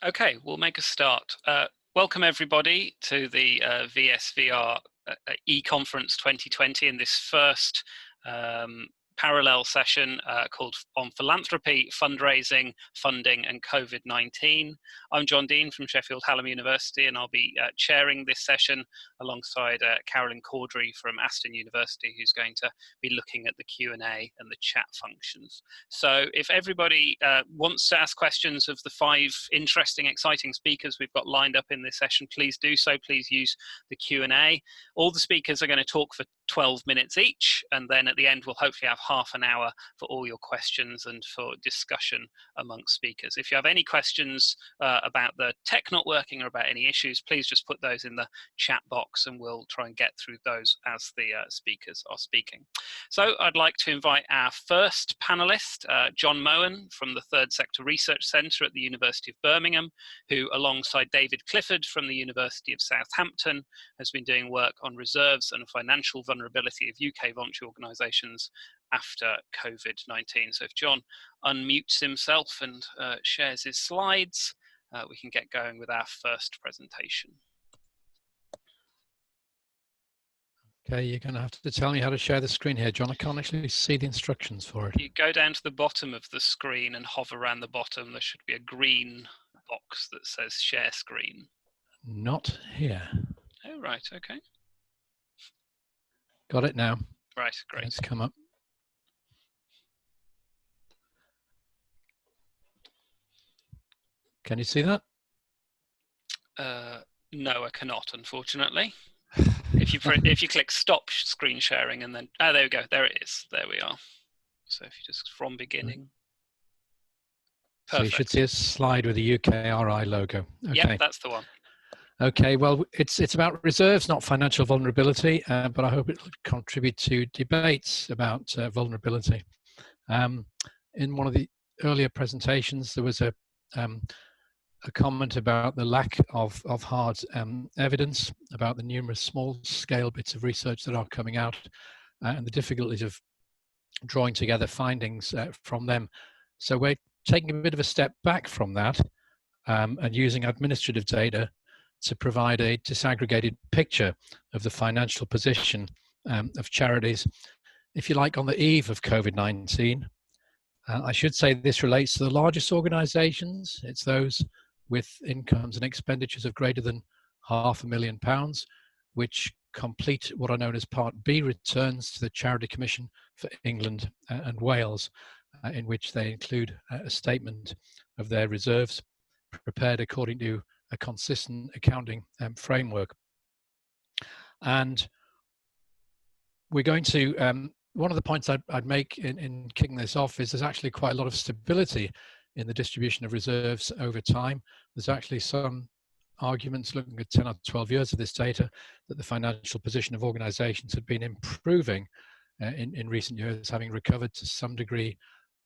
Okay, we'll make a start. Welcome everybody to the VSVR e-conference 2020 in this first parallel session called on philanthropy, fundraising, funding and COVID-19. I'm John Dean from Sheffield Hallam University, and I'll be chairing this session alongside Carolyn Cordery from Aston University, who's going to be looking at the Q&A and the chat functions. So if everybody wants to ask questions of the 5 interesting, exciting speakers we've got lined up in this session, please do so. Please use the Q&A. All the speakers are going to talk for 12 minutes each, and then at the end we'll hopefully have half an hour for all your questions and for discussion amongst speakers. If you have any questions about the tech not working or about any issues, please just put those in the chat box and we'll try and get through those as the speakers are speaking. So I'd like to invite our first panelist, John Mohan from the Third Sector Research Centre at the University of Birmingham, who alongside David Clifford from the University of Southampton has been doing work on reserves and financial vulnerability of UK voluntary organisations after COVID-19. So if John unmutes himself and shares his slides, we can get going with our first presentation. Okay, you're going to have to tell me how to share the screen here, John. I can't actually see the instructions for it. You go down to the bottom of the screen and hover around the bottom. There should be a green box that says share screen. Not here. Oh, right, okay. Got it now. Right, great. It's come up. Can you see that? No, I cannot, unfortunately. If you click stop screen sharing and then, there we go, there it is, there we are. So if you just from beginning. Perfect. So you should see a slide with the UKRI logo. Okay. Yep, that's the one. Okay, well, it's about reserves, not financial vulnerability, but I hope it will contribute to debates about vulnerability. In one of the earlier presentations, there was a comment about the lack of hard evidence about the numerous small-scale bits of research that are coming out and the difficulties of drawing together findings from them. So we're taking a bit of a step back from that and using administrative data to provide a disaggregated picture of the financial position of charities, if you like, on the eve of COVID-19. I should say this relates to the largest organisations. It's those with incomes and expenditures of greater than £500,000, which complete what are known as Part B returns to the Charity Commission for England and Wales, in which they include a statement of their reserves prepared according to a consistent accounting framework. And we're going to, one of the points I'd make in kicking this off is there's actually quite a lot of stability in the distribution of reserves over time. There's actually some arguments looking at 10 or 12 years of this data that the financial position of organisations had been improving in recent years, having recovered to some degree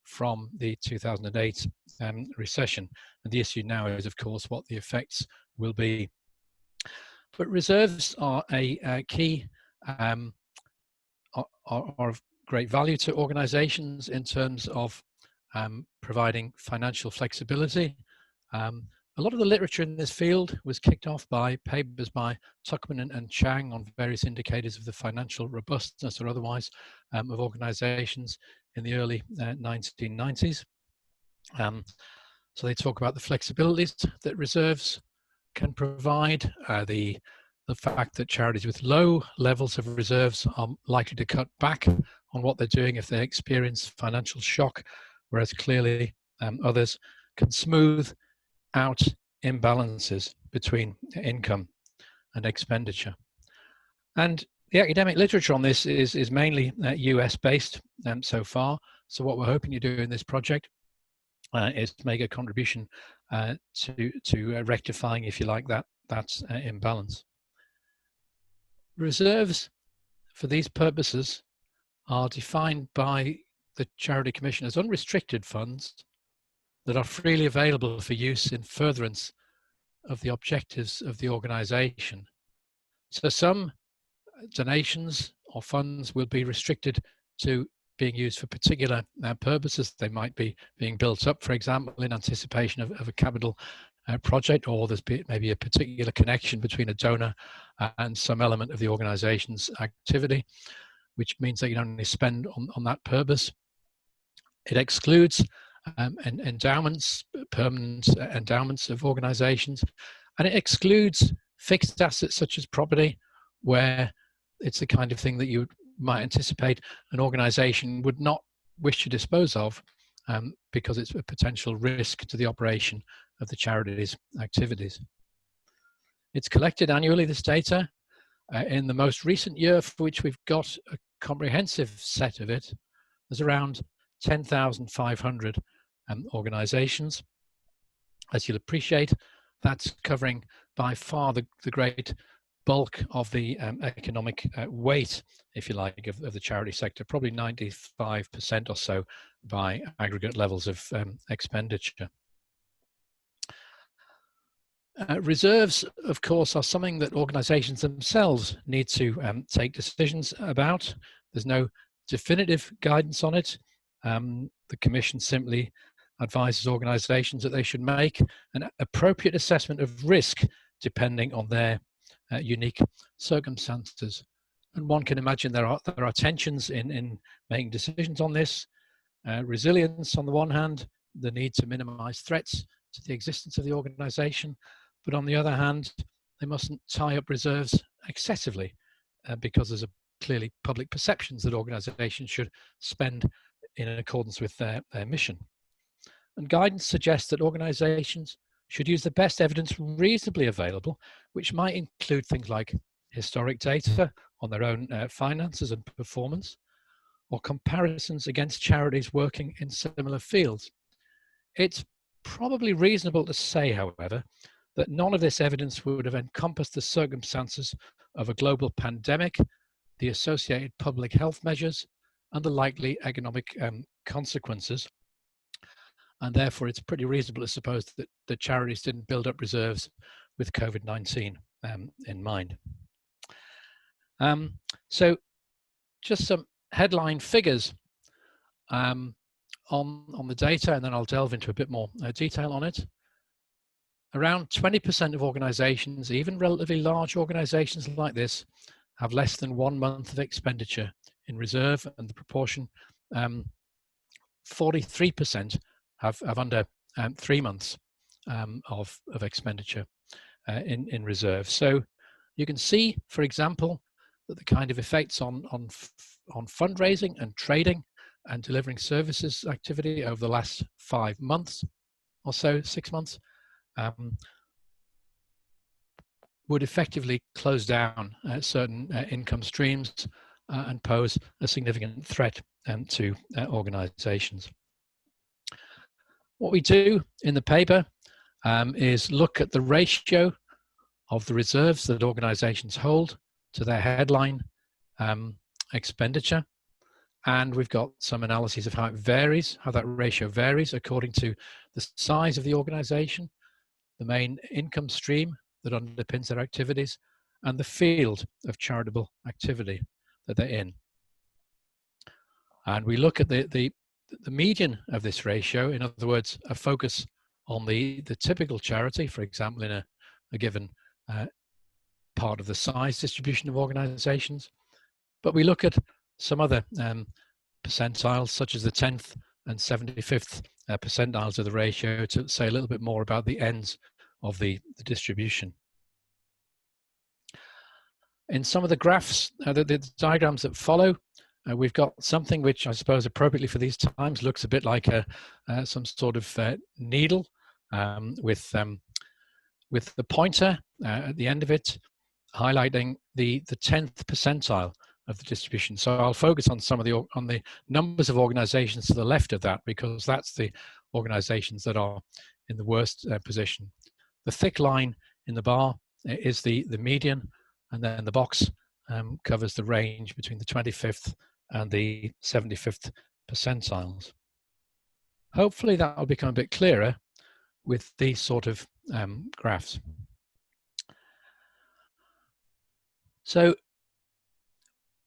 from the 2008 recession. And the issue now is, of course, what the effects will be. But reserves are a key, are of great value to organisations in terms of providing financial flexibility. A lot of the literature in this field was kicked off by papers by Tuckman and Chang on various indicators of the financial robustness or otherwise of organisations in the early 1990s. So they talk about the flexibilities that reserves can provide, the fact that charities with low levels of reserves are likely to cut back on what they're doing if they experience financial shock, whereas clearly others can smooth out imbalances between income and expenditure. And the academic literature on this is mainly US based so far. So what we're hoping to do in this project is make a contribution to rectifying, if you like, that imbalance. Reserves for these purposes are defined by the Charity Commission as unrestricted funds that are freely available for use in furtherance of the objectives of the organisation. So some donations or funds will be restricted to being used for particular purposes. They might be being built up, for example, in anticipation of a capital project, or there's maybe a particular connection between a donor and some element of the organization's activity, which means they can only spend on that purpose. It excludes endowments, permanent endowments of organizations, and it excludes fixed assets such as property, where it's the kind of thing that you might anticipate an organization would not wish to dispose of because it's a potential risk to the operation of the charity's activities. It's collected annually, this data. In the most recent year, for which we've got a comprehensive set of it, there's around 10,500 organizations. As you'll appreciate, that's covering by far the great bulk of the economic weight, if you like, of the charity sector, probably 95% or so by aggregate levels of expenditure. Reserves, of course, are something that organizations themselves need to take decisions about. There's no definitive guidance on it. The Commission simply advises organizations that they should make an appropriate assessment of risk depending on their unique circumstances. And one can imagine there are tensions in making decisions on this. Resilience on the one hand, the need to minimize threats to the existence of the organization, but on the other hand, they mustn't tie up reserves excessively because there's clearly public perceptions that organizations should spend in accordance with their mission. And guidance suggests that organizations should use the best evidence reasonably available, which might include things like historic data on their own finances and performance, or comparisons against charities working in similar fields. It's probably reasonable to say, however, that none of this evidence would have encompassed the circumstances of a global pandemic, the associated public health measures, and the likely economic consequences. And therefore, it's pretty reasonable to suppose that the charities didn't build up reserves with COVID-19 in mind. So just some headline figures on the data, and then I'll delve into a bit more detail on it. Around 20% of organizations, even relatively large organizations like this, have less than 1 month of expenditure in reserve, and the proportion 43% have under 3 months of expenditure in reserve. So you can see, for example, that the kind of effects on fundraising and trading and delivering services activity over the last 5 months or so, 6 months, would effectively close down certain income streams and pose a significant threat to organizations. What we do in the paper is look at the ratio of the reserves that organizations hold to their headline expenditure. And we've got some analyses of how it varies, how that ratio varies according to the size of the organization, the main income stream that underpins their activities, and the field of charitable activity that they're in. And we look at the median of this ratio, in other words, a focus on the typical charity, for example, in a given part of the size distribution of organizations. But we look at some other percentiles, such as the 10th and 75th percentiles of the ratio, to say a little bit more about the ends of the distribution. In some of the graphs, the diagrams that follow, we've got something which I suppose appropriately for these times looks a bit like some sort of needle with the pointer at the end of it, highlighting the 10th percentile of the distribution. So I'll focus on some of the numbers of organizations to the left of that, because that's the organizations that are in the worst position. The thick line in the bar is the median, and then the box covers the range between the 25th and the 75th percentiles. Hopefully that will become a bit clearer with these sort of graphs. So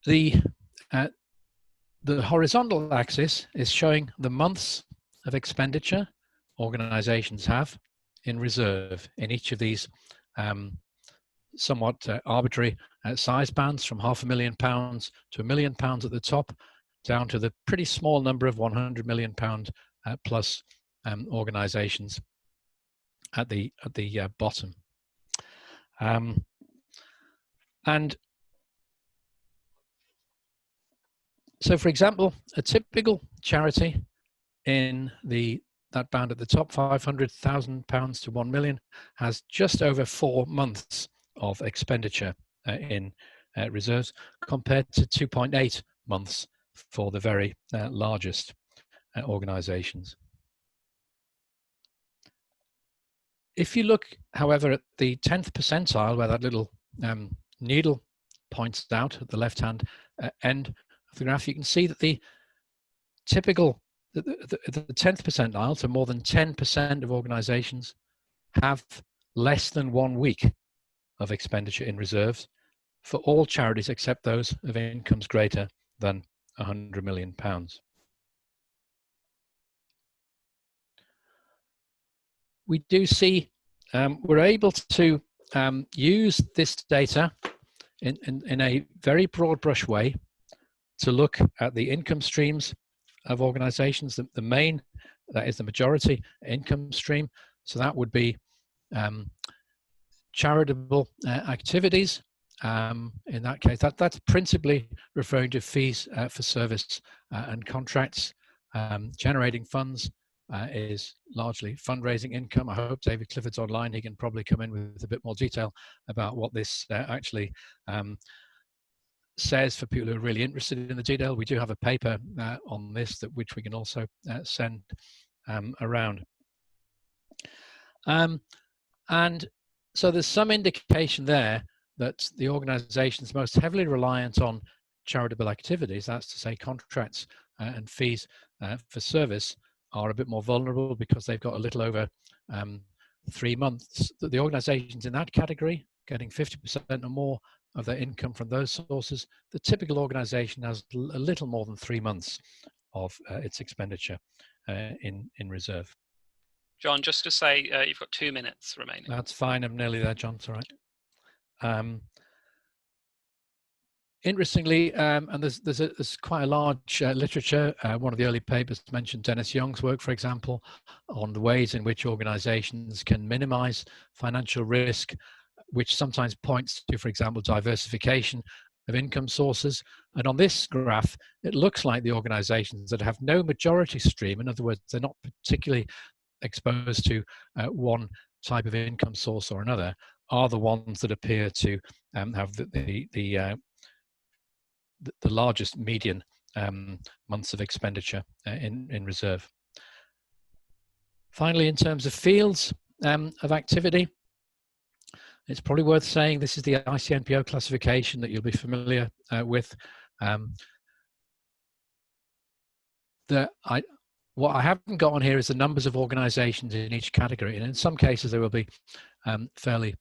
the horizontal axis is showing the months of expenditure organizations have in reserve in each of these somewhat arbitrary size bands, from £500,000 to £1 million at the top, down to the pretty small number of £100 million plus organisations at the bottom. And so, for example, a typical charity in that band at the top, £500,000 to £1 million, has just over 4 months of expenditure in reserves, compared to 2.8 months for the very largest organisations. If you look, however, at the 10th percentile, where that little needle points out at the left-hand end of the graph, you can see that the typical, the 10th percentile, so more than 10% of organisations, have less than 1 week of expenditure in reserves for all charities except those of incomes greater than £100 million. We do see we're able to use this data in a very broad brush way to look at the income streams of organizations. The main, that is the majority income stream. So that would be charitable activities. In that case, that's principally referring to fees for service and contracts. Generating funds is largely fundraising income. I hope David Clifford's online. He can probably come in with a bit more detail about what this actually says for people who are really interested in the detail. We do have a paper on this which we can also send around. And so there's some indication there that the organizations most heavily reliant on charitable activities, that's to say contracts and fees for service, are a bit more vulnerable because they've got a little over 3 months. The organizations in that category getting 50% or more of their income from those sources, the typical organization has a little more than 3 months of its expenditure in reserve. John, just to say, you've got 2 minutes remaining. That's fine. I'm nearly there, John. It's all right. Interestingly, and there's quite a large literature. One of the early papers mentioned Dennis Young's work, for example, on the ways in which organizations can minimize financial risk, which sometimes points to, for example, diversification of income sources. And on this graph, it looks like the organizations that have no majority stream, in other words, they're not particularly exposed to one type of income source or another, are the ones that appear to have the largest median months of expenditure in reserve. Finally, in terms of fields of activity, it's probably worth saying this is the ICNPO classification that you'll be familiar with. What I haven't got on here is the numbers of organizations in each category, and in some cases there will be fairly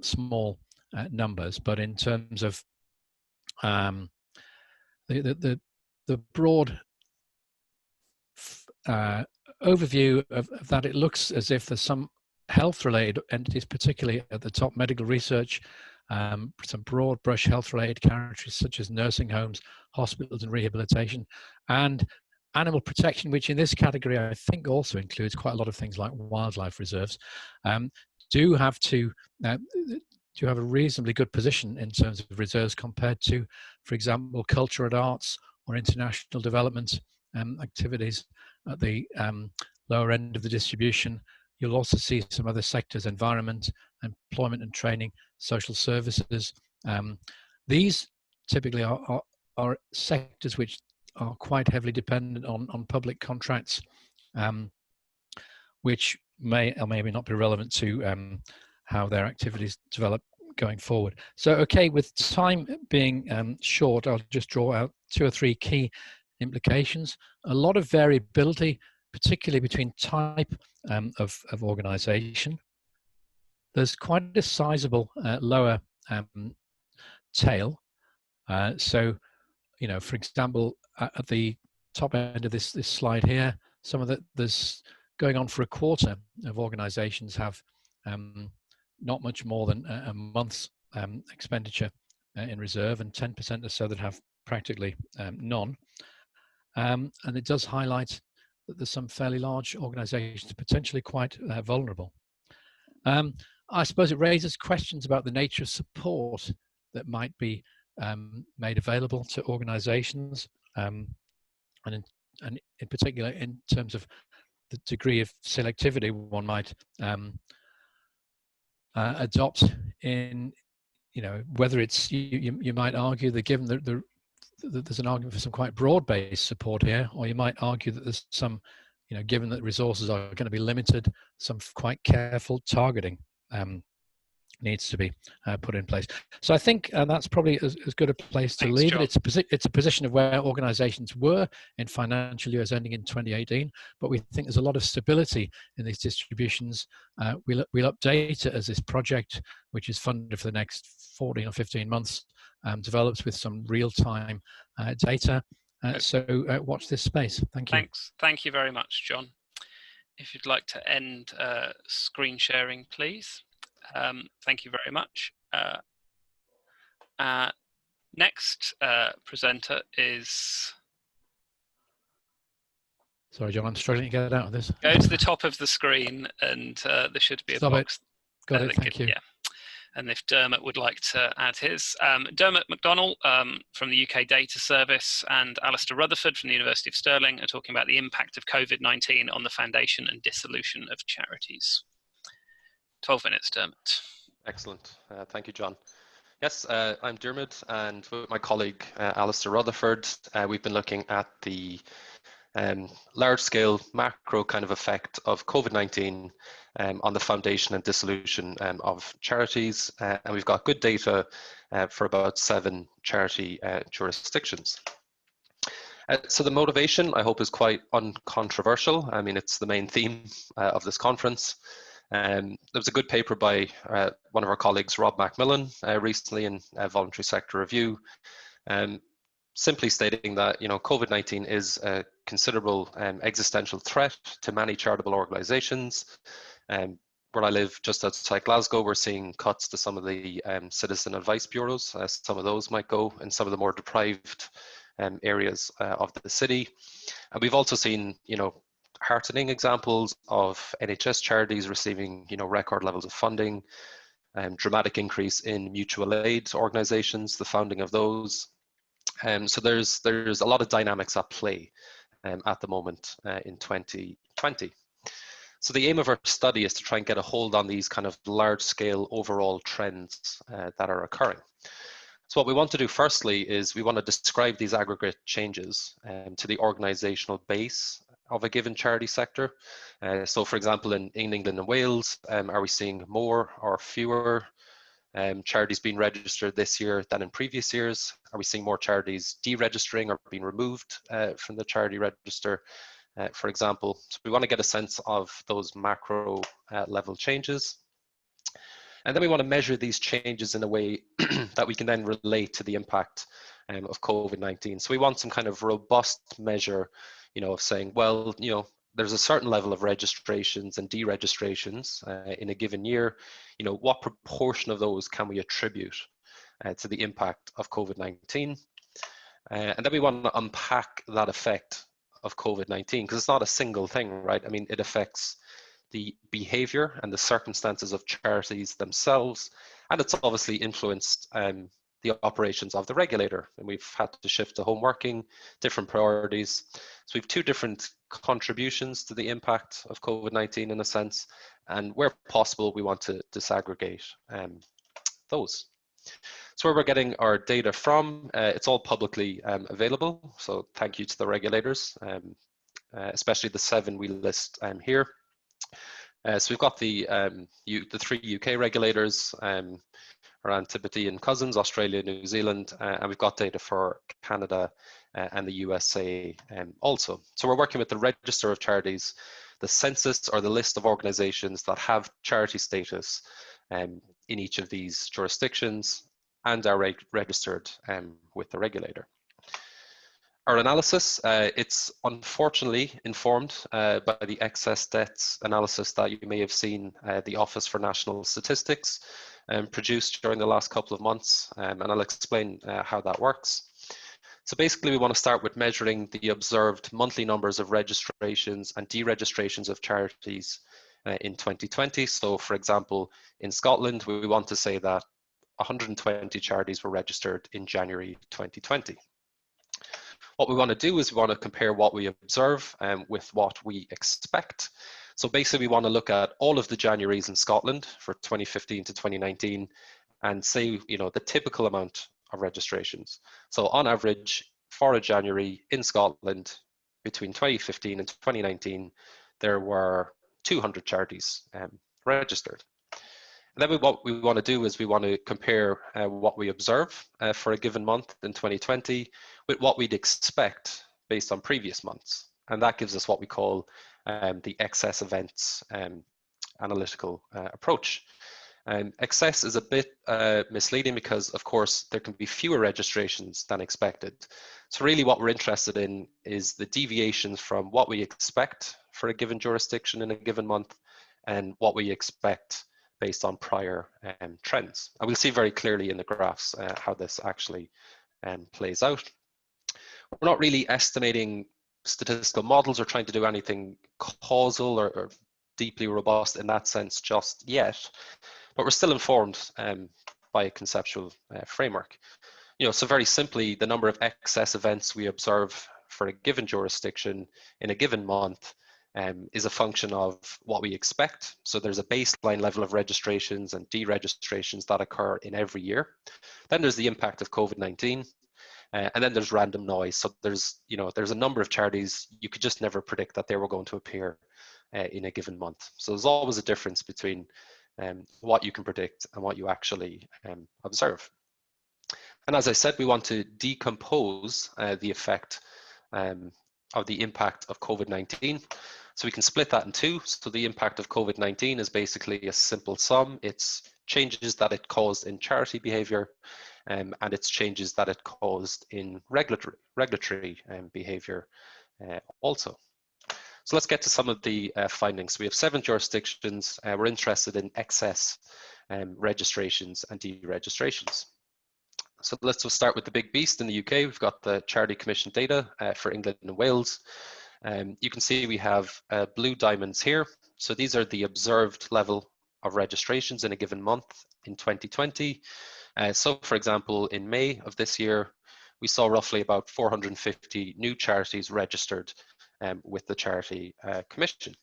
small numbers, but in terms of the broad overview of that, it looks as if there's some health-related entities, particularly at the top, medical research, some broad brush health-related categories such as nursing homes, hospitals and rehabilitation, and animal protection, which in this category I think also includes quite a lot of things like wildlife reserves, do have a reasonably good position in terms of reserves compared to, for example, culture and arts or international development activities at the lower end of the distribution. You'll also see some other sectors: environment, employment and training, social services. These typically are sectors which are quite heavily dependent on public contracts, which may or may not be relevant to how their activities develop going forward. So, okay, with time being short, I'll just draw out 2 or 3 key implications. A lot of variability, particularly between type of organization. There's quite a sizable lower tail. So, you know, for example, at the top end of this slide here, there's going on for a quarter of organisations have not much more than a month's expenditure in reserve, and 10% or so that have practically none. And it does highlight that there's some fairly large organisations potentially quite vulnerable. I suppose it raises questions about the nature of support that might be made available to organisations, and in particular in terms of the degree of selectivity one might adopt in, whether it's, you might argue that given that there's an argument for some quite broad-based support here, or you might argue that there's some, given that resources are going to be limited, some quite careful targeting needs to be put in place. So I think that's probably as good a place to leave it. It's a position of where organisations were in financial years ending in 2018, but we think there's a lot of stability in these distributions. We'll update it as this project, which is funded for the next 14 or 15 months, develops with some real-time data. So watch this space. Thank you. Thank you very much, John. If you'd like to end screen sharing, please. Thank you very much. Next presenter is... Sorry, John, I'm struggling to get out of this. Go to the top of the screen and there should be a box. Got it, thank you. Yeah. And if Dermot would like to add his. Dermot McDonnell from the UK Data Service and Alasdair Rutherford from the University of Stirling are talking about the impact of COVID-19 on the foundation and dissolution of charities. 12 minutes, Dermot. Excellent. Thank you, John. Yes, I'm Diarmuid, and with my colleague Alasdair Rutherford, we've been looking at the large-scale macro kind of effect of COVID-19 on the foundation and dissolution of charities, and we've got good data for about 7 charity jurisdictions. So the motivation, I hope, is quite uncontroversial. I mean, it's the main theme of this conference. There was a good paper by one of our colleagues, Rob Macmillan, recently in Voluntary Sector Review, simply stating that COVID-19 is a considerable existential threat to many charitable organisations. Where I live, just outside Glasgow, we're seeing cuts to some of the citizen advice bureaus. Some of those might go in some of the more deprived areas of the city, and we've also seen heartening examples of NHS charities receiving record levels of funding, dramatic increase in mutual aid organisations, the founding of those. So there's a lot of dynamics at play at the moment in 2020. So the aim of our study is to try and get a hold on these kind of large-scale overall trends that are occurring. So what we want to do firstly is we want to describe these aggregate changes to the organisational base of a given charity sector. So for example, in England and Wales, are we seeing more or fewer charities being registered this year than in previous years? Are we seeing more charities deregistering or being removed from the charity register, for example? So we want to get a sense of those macro level changes. And then we want to measure these changes in a way that we can then relate to the impact of COVID-19. So we want some kind of robust measure, of saying, well, there's a certain level of registrations and deregistrations in a given year. What proportion of those can we attribute to the impact of COVID-19? And then we want to unpack that effect of COVID-19, because it's not a single thing, right? I mean, it affects the behavior and the circumstances of charities themselves, and it's obviously influenced the operations of the regulator, and we've had to shift to home working, different priorities. So we have 2 different contributions to the impact of COVID-19 in a sense, and where possible we want to disaggregate those. So where we're getting our data from, it's all publicly available, so thank you to the regulators, especially the 7 we list here. So we've got the 3 UK regulators, around Tibet and Cousins, Australia, New Zealand, and we've got data for Canada and the USA also. So we're working with the Register of Charities, the census or the list of organisations that have charity status in each of these jurisdictions and are registered with the regulator. Our analysis, it's unfortunately informed by the excess deaths analysis that you may have seen the Office for National Statistics produced during the last couple of months, and I'll explain how that works. So basically, we want to start with measuring the observed monthly numbers of registrations and deregistrations of charities in 2020. So for example, in Scotland, we want to say that 120 charities were registered in January 2020. What we want to do is we want to compare what we observe with what we expect. So basically, we want to look at all of the Januaries in Scotland for 2015 to 2019 and say, you know, the typical amount of registrations. So on average, for a January in Scotland between 2015 and 2019, there were 200 charities registered. And then what we want to do is we want to compare what we observe for a given month in 2020 with what we'd expect based on previous months. And that gives us what we call the excess events analytical approach. Excess is a bit misleading because, of course, there can be fewer registrations than expected. So really what we're interested in is the deviations from what we expect for a given jurisdiction in a given month and what we expect based on prior trends. And we'll see very clearly in the graphs how this actually plays out. We're not really estimating statistical models or trying to do anything causal or deeply robust in that sense just yet, but we're still informed by a conceptual framework. You know, so very simply, the number of excess events we observe for a given jurisdiction in a given month is a function of what we expect. So there's a baseline level of registrations and deregistrations that occur in every year. Then there's the impact of COVID-19, and then there's random noise. So there's, you know, there's a number of charities you could just never predict that they were going to appear in a given month. So there's always a difference between what you can predict and what you actually observe. And as I said, we want to decompose the effect of the impact of COVID-19. So we can split that in two. So the impact of COVID-19 is basically a simple sum. It's changes that it caused in charity behavior, and it's changes that it caused in regulatory behavior also. So let's get to some of the findings. We have 7 jurisdictions. We're interested in excess registrations and deregistrations. So let's just start with the big beast in the UK. We've got the Charity Commission data for England and Wales. You can see we have blue diamonds here. So these are the observed level of registrations in a given month in 2020. So for example, in May of this year, we saw roughly about 450 new charities registered with the Charity Commission.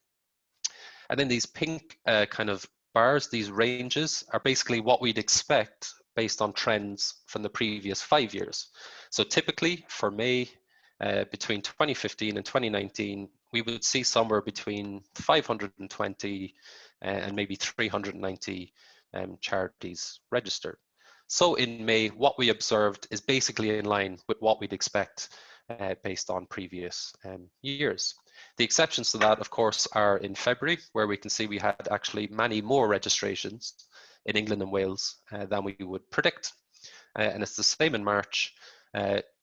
And then these pink kind of bars, these ranges, are basically what we'd expect based on trends from the previous 5 years. So typically for May, between 2015 and 2019, we would see somewhere between 520 and maybe 390 charities registered. So in May, what we observed is basically in line with what we'd expect based on previous years. The exceptions to that, of course, are in February, where we can see we had actually many more registrations in England and Wales than we would predict. And it's the same in March.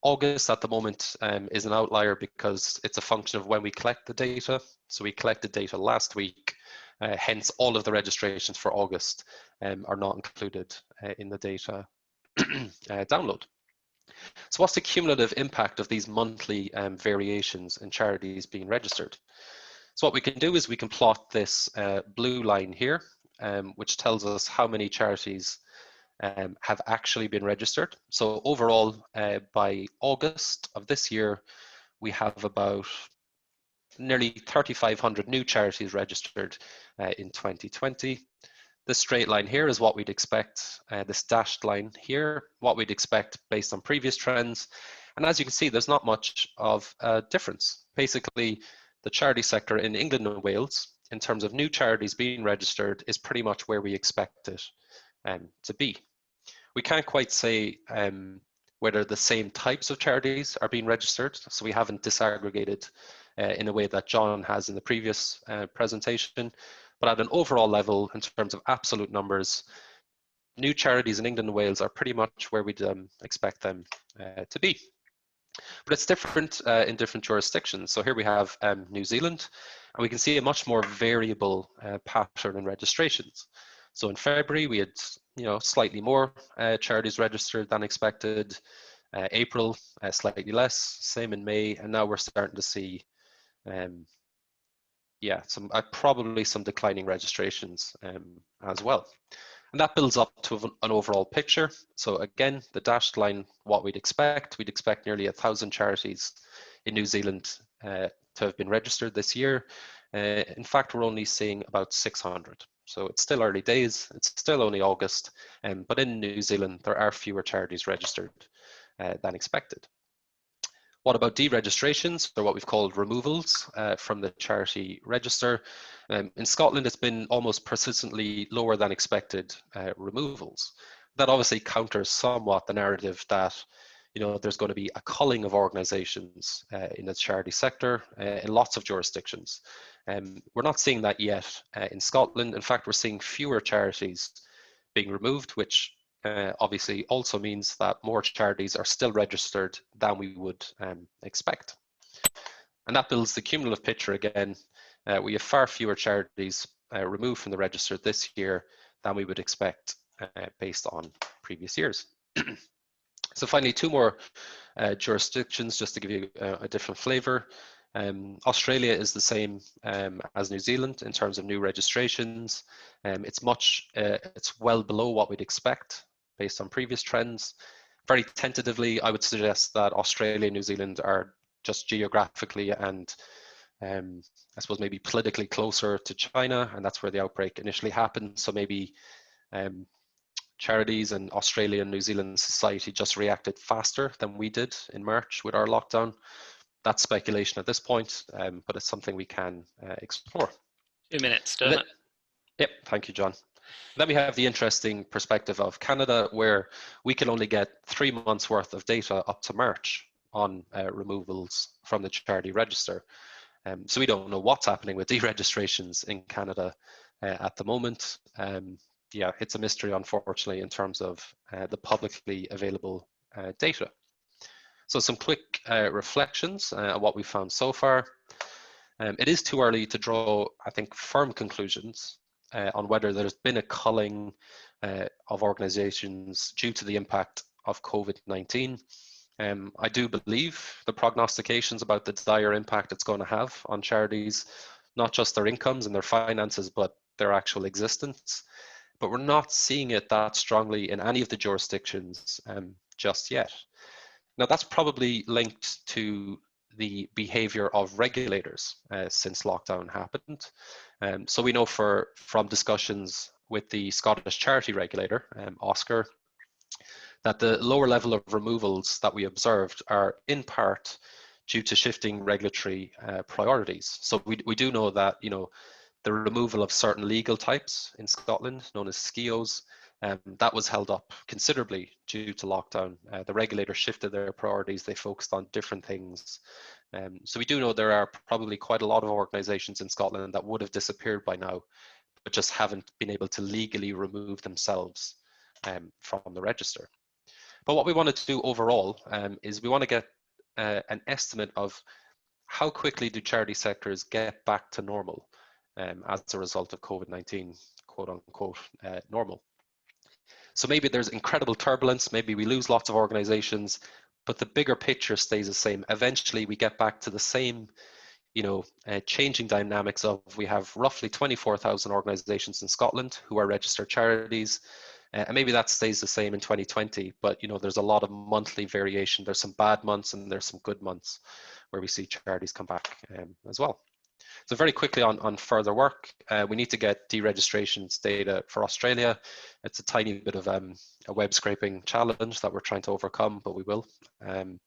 August at the moment is an outlier because it's a function of when we collect the data. So we collected data last week, hence all of the registrations for August are not included in the data download. So what's the cumulative impact of these monthly variations in charities being registered? So what we can do is we can plot this blue line here, which tells us how many charities have actually been registered. So overall, by August of this year, we have about nearly 3,500 new charities registered in 2020. This straight line here is what we'd expect, this dashed line here, what we'd expect based on previous trends. And as you can see, there's not much of a difference. Basically, the charity sector in England and Wales, in terms of new charities being registered, is pretty much where we expect it to be. We can't quite say whether the same types of charities are being registered, so we haven't disaggregated in a way that John has in the previous presentation. But at an overall level, in terms of absolute numbers, new charities in England and Wales are pretty much where we'd expect them to be. But it's different in different jurisdictions. So here we have New Zealand, and we can see a much more variable pattern in registrations. So in February, we had slightly more charities registered than expected. April, slightly less. Same in May, and now we're starting to see, probably some declining registrations as well. And that builds up to an overall picture. So again, the dashed line, what we'd expect nearly 1,000 charities in New Zealand to have been registered this year. In fact, we're only seeing about 600. So it's still early days, it's still only August, but in New Zealand, there are fewer charities registered than expected. What about deregistrations, or what we've called removals from the charity register? In Scotland, it's been almost persistently lower than expected removals. That obviously counters somewhat the narrative that there's going to be a culling of organisations in the charity sector in lots of jurisdictions. We're not seeing that yet in Scotland. In fact, we're seeing fewer charities being removed, which obviously also means that more charities are still registered than we would expect. And that builds the cumulative picture again. We have far fewer charities removed from the register this year than we would expect based on previous years. So finally, two more jurisdictions, just to give you a different flavour. Australia is the same as New Zealand in terms of new registrations. It's well below what we'd expect based on previous trends. Very tentatively, I would suggest that Australia and New Zealand are just geographically and I suppose maybe politically closer to China, and that's where the outbreak initially happened. So maybe charities and Australia and New Zealand society just reacted faster than we did in March with our lockdown. That's speculation at this point, but it's something we can explore. 2 minutes, Dermot. Yep, thank you, John. Then we have the interesting perspective of Canada, where we can only get 3 months worth of data up to March on removals from the charity register. So we don't know what's happening with deregistrations in Canada at the moment. Yeah, it's a mystery, unfortunately, in terms of the publicly available data. So some quick reflections on what we've found so far. It is too early to draw, I think, firm conclusions on whether there's been a culling of organizations due to the impact of COVID-19. I do believe the prognostications about the dire impact it's going to have on charities, not just their incomes and their finances, but their actual existence. But we're not seeing it that strongly in any of the jurisdictions just yet. Now, that's probably linked to the behavior of regulators since lockdown happened. So we know from discussions with the Scottish charity regulator, Oscar, that the lower level of removals that we observed are in part due to shifting regulatory priorities. So we do know that the removal of certain legal types in Scotland, known as SCIOs, that was held up considerably due to lockdown. The regulator shifted their priorities, they focused on different things. So we do know there are probably quite a lot of organisations in Scotland that would have disappeared by now, but just haven't been able to legally remove themselves from the register. But what we want to do overall is we want to get an estimate of how quickly do charity sectors get back to normal as a result of COVID-19, quote unquote, normal. So maybe there's incredible turbulence, maybe we lose lots of organizations, but the bigger picture stays the same. Eventually we get back to the same, changing dynamics of, we have roughly 24,000 organizations in Scotland who are registered charities. And maybe that stays the same in 2020, but there's a lot of monthly variation. There's some bad months and there's some good months where we see charities come back as well. So very quickly on further work, we need to get deregistrations data for Australia. It's a tiny bit of a web scraping challenge that we're trying to overcome, but we will. And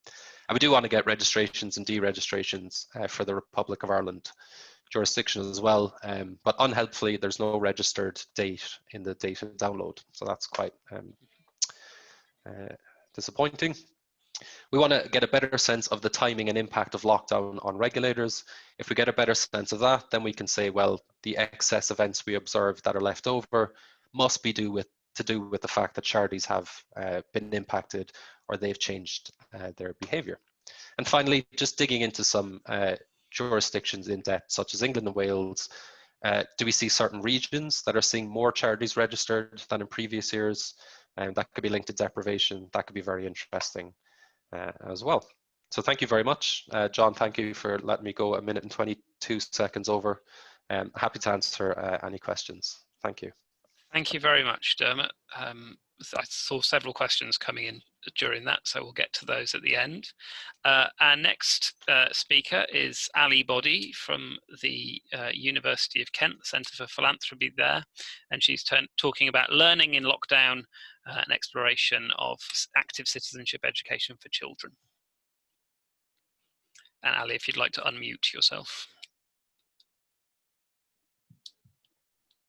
we do want to get registrations and deregistrations for the Republic of Ireland jurisdiction as well. But unhelpfully, there's no registered date in the data download. So that's quite disappointing. We want to get a better sense of the timing and impact of lockdown on regulators. If we get a better sense of that, then we can say, well, the excess events we observe that are left over must be to do with the fact that charities have been impacted or they've changed their behavior. And finally, just digging into some jurisdictions in depth, such as England and Wales, do we see certain regions that are seeing more charities registered than in previous years? And that could be linked to deprivation. That could be very interesting as well. So thank you very much. John, thank you for letting me go 1 minute and 22 seconds over. Happy to answer any questions. Thank you. Thank you very much, Dermot. I saw several questions coming in during that, so we'll get to those at the end. Our next speaker is Ali Boddy from the University of Kent, the Centre for Philanthropy there, and she's talking about learning in lockdown and exploration of active citizenship education for children. And Ali, if you'd like to unmute yourself.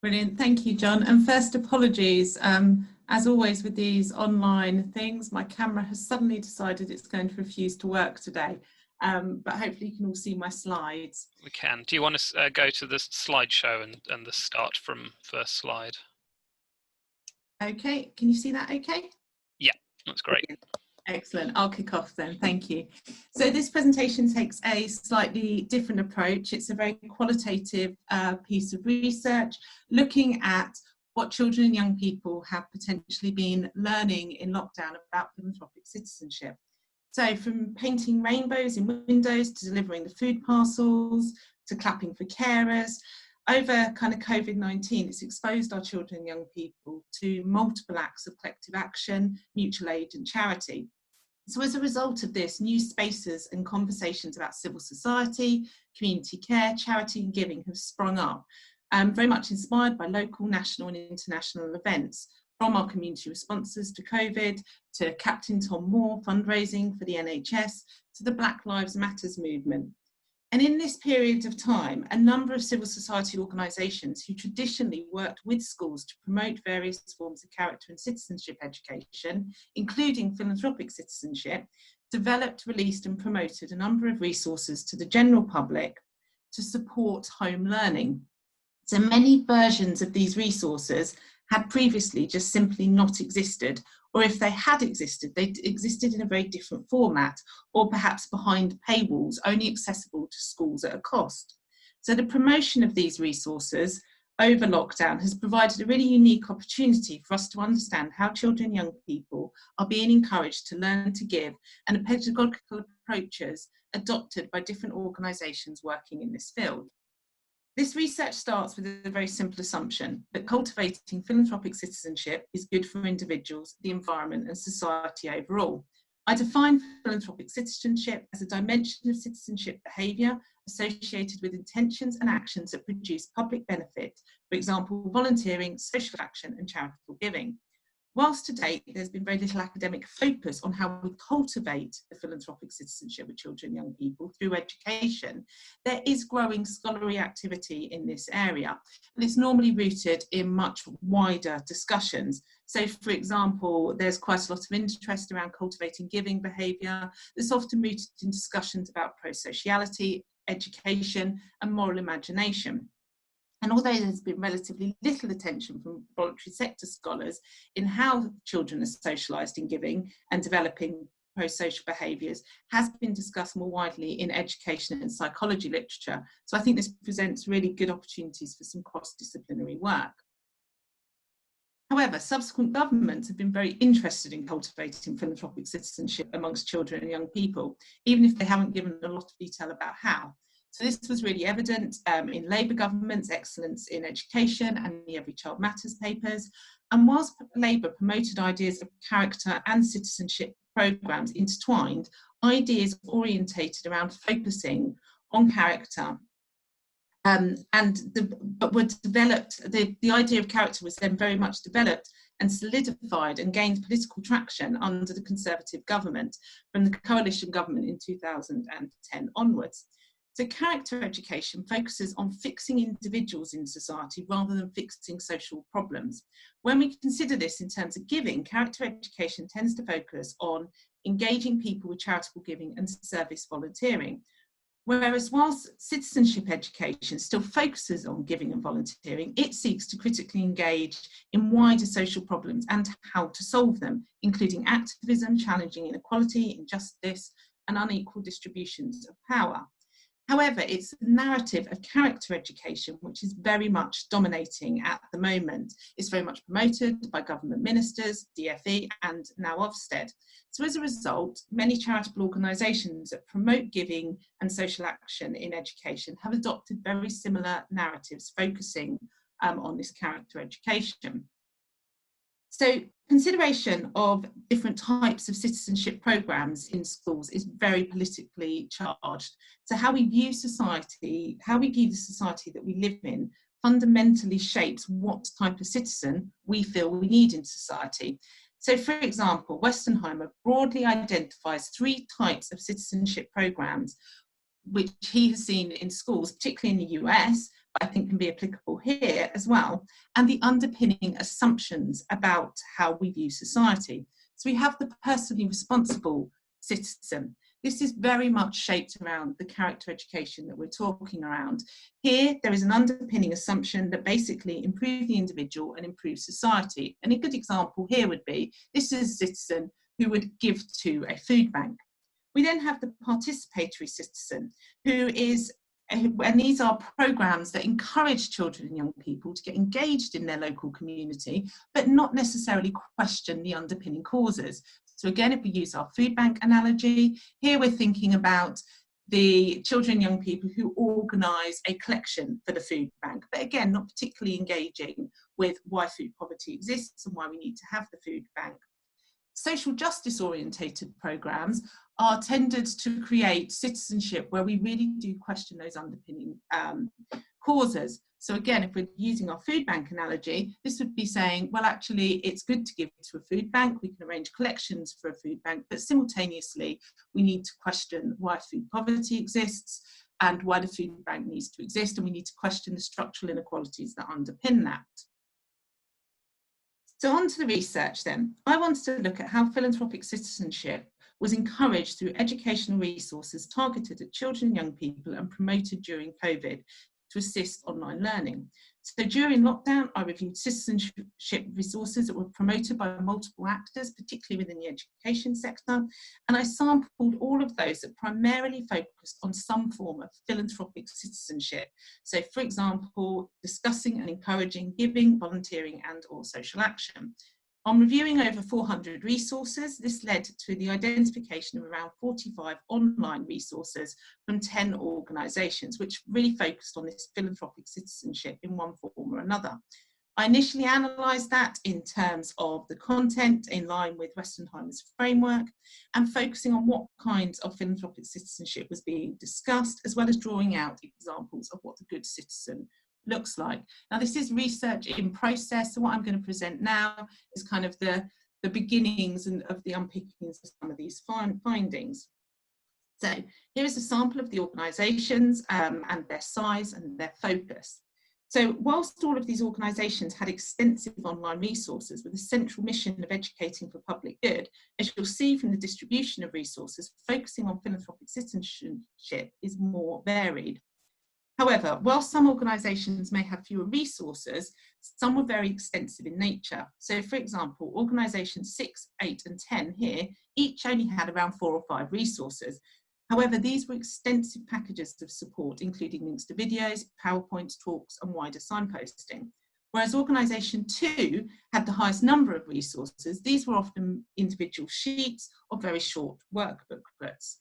Brilliant, thank you, John. And first, apologies. As always with these online things, my camera has suddenly decided it's going to refuse to work today. But hopefully you can all see my slides. We can. Do you want to go to the slideshow and the start from first slide? Okay, can you see that okay? Yeah, that's great. Brilliant. Excellent, I'll kick off then, thank you. So this presentation takes a slightly different approach. It's a very qualitative piece of research looking at what children and young people have potentially been learning in lockdown about philanthropic citizenship. So from painting rainbows in windows to delivering the food parcels to clapping for carers, over kind of COVID-19, it's exposed our children and young people to multiple acts of collective action, mutual aid and charity. So as a result of this, new spaces and conversations about civil society, community care, charity and giving have sprung up, very much inspired by local, national and international events, from our community responses to COVID, to Captain Tom Moore fundraising for the NHS, to the Black Lives Matters movement. And in this period of time, a number of civil society organisations who traditionally worked with schools to promote various forms of character and citizenship education, including philanthropic citizenship, developed, released and promoted a number of resources to the general public to support home learning. So many versions of these resources had previously just simply not existed, or if they had existed, they existed in a very different format, or perhaps behind paywalls, only accessible to schools at a cost. So the promotion of these resources over lockdown has provided a really unique opportunity for us to understand how children and young people are being encouraged to learn to give, and the pedagogical approaches adopted by different organisations working in this field. This research starts with a very simple assumption that cultivating philanthropic citizenship is good for individuals, the environment and society overall. I define philanthropic citizenship as a dimension of citizenship behaviour associated with intentions and actions that produce public benefit, for example, volunteering, social action and charitable giving. Whilst to date there's been very little academic focus on how we cultivate the philanthropic citizenship of children and young people through education, there is growing scholarly activity in this area, and it's normally rooted in much wider discussions. So for example, there's quite a lot of interest around cultivating giving behaviour that's often rooted in discussions about pro-sociality, education and moral imagination. And although there's been relatively little attention from voluntary sector scholars in how children are socialised in giving and developing pro-social behaviours, has been discussed more widely in education and psychology literature. So I think this presents really good opportunities for some cross-disciplinary work. However, subsequent governments have been very interested in cultivating philanthropic citizenship amongst children and young people, even if they haven't given a lot of detail about how. So this was really evident in Labour government's excellence in education and the Every Child Matters papers. And whilst Labour promoted ideas of character and citizenship programmes intertwined, ideas orientated around focusing on character but were developed, the idea of character was then very much developed and solidified and gained political traction under the Conservative government from the coalition government in 2010 onwards. So character education focuses on fixing individuals in society rather than fixing social problems. When we consider this in terms of giving, character education tends to focus on engaging people with charitable giving and service volunteering. Whereas whilst citizenship education still focuses on giving and volunteering, it seeks to critically engage in wider social problems and how to solve them, including activism, challenging inequality, injustice, and unequal distributions of power. However, it's the narrative of character education which is very much dominating at the moment. It's very much promoted by government ministers, DfE and now Ofsted. So as a result, many charitable organisations that promote giving and social action in education have adopted very similar narratives focusing on this character education. So consideration of different types of citizenship programmes in schools is very politically charged. So how we view society, how we view the society that we live in fundamentally shapes what type of citizen we feel we need in society. So for example, Westenheimer broadly identifies 3 types of citizenship programmes which he has seen in schools, particularly in the US, but I think can be applicable here as well, and the underpinning assumptions about how we view society. So we have the personally responsible citizen. This is very much shaped around the character education that we're talking around. Here, there is an underpinning assumption that basically improve the individual and improve society. And a good example here would be, this is a citizen who would give to a food bank. We then have the participatory citizen, who is, and these are programs that encourage children and young people to get engaged in their local community, but not necessarily question the underpinning causes. So again, if we use our food bank analogy, here we're thinking about the children and young people who organise a collection for the food bank, but again, not particularly engaging with why food poverty exists and why we need to have the food bank. Social justice orientated programmes are tended to create citizenship where we really do question those underpinning causes. So again, if we're using our food bank analogy, this would be saying, well, actually, it's good to give to a food bank. We can arrange collections for a food bank, but simultaneously, we need to question why food poverty exists and why the food bank needs to exist. And we need to question the structural inequalities that underpin that. So on to the research then. I wanted to look at how philanthropic citizenship was encouraged through educational resources targeted at children and young people and promoted during COVID to assist online learning. So during lockdown, I reviewed citizenship resources that were promoted by multiple actors, particularly within the education sector, and I sampled all of those that primarily focused on some form of philanthropic citizenship. So for example, discussing and encouraging giving, volunteering and or social action. On reviewing over 400 resources, this led to the identification of around 45 online resources from 10 organisations, which really focused on this philanthropic citizenship in one form or another. I initially analysed that in terms of the content in line with Westenheimer's framework and focusing on what kinds of philanthropic citizenship was being discussed, as well as drawing out examples of what the good citizen looks like. Now, this is research in process, so what I'm going to present now is kind of the beginnings and of the unpickings of some of these findings. So here is a sample of the organisations and their size and their focus. So whilst all of these organisations had extensive online resources with a central mission of educating for public good, as you'll see from the distribution of resources, focusing on philanthropic citizenship is more varied. However, while some organisations may have fewer resources, some were very extensive in nature. So for example, organisations 6, 8 and 10 here, each only had around 4 or 5 resources. However, these were extensive packages of support, including links to videos, PowerPoint talks and wider signposting. Whereas organisation 2 had the highest number of resources, these were often individual sheets or very short workbooklets.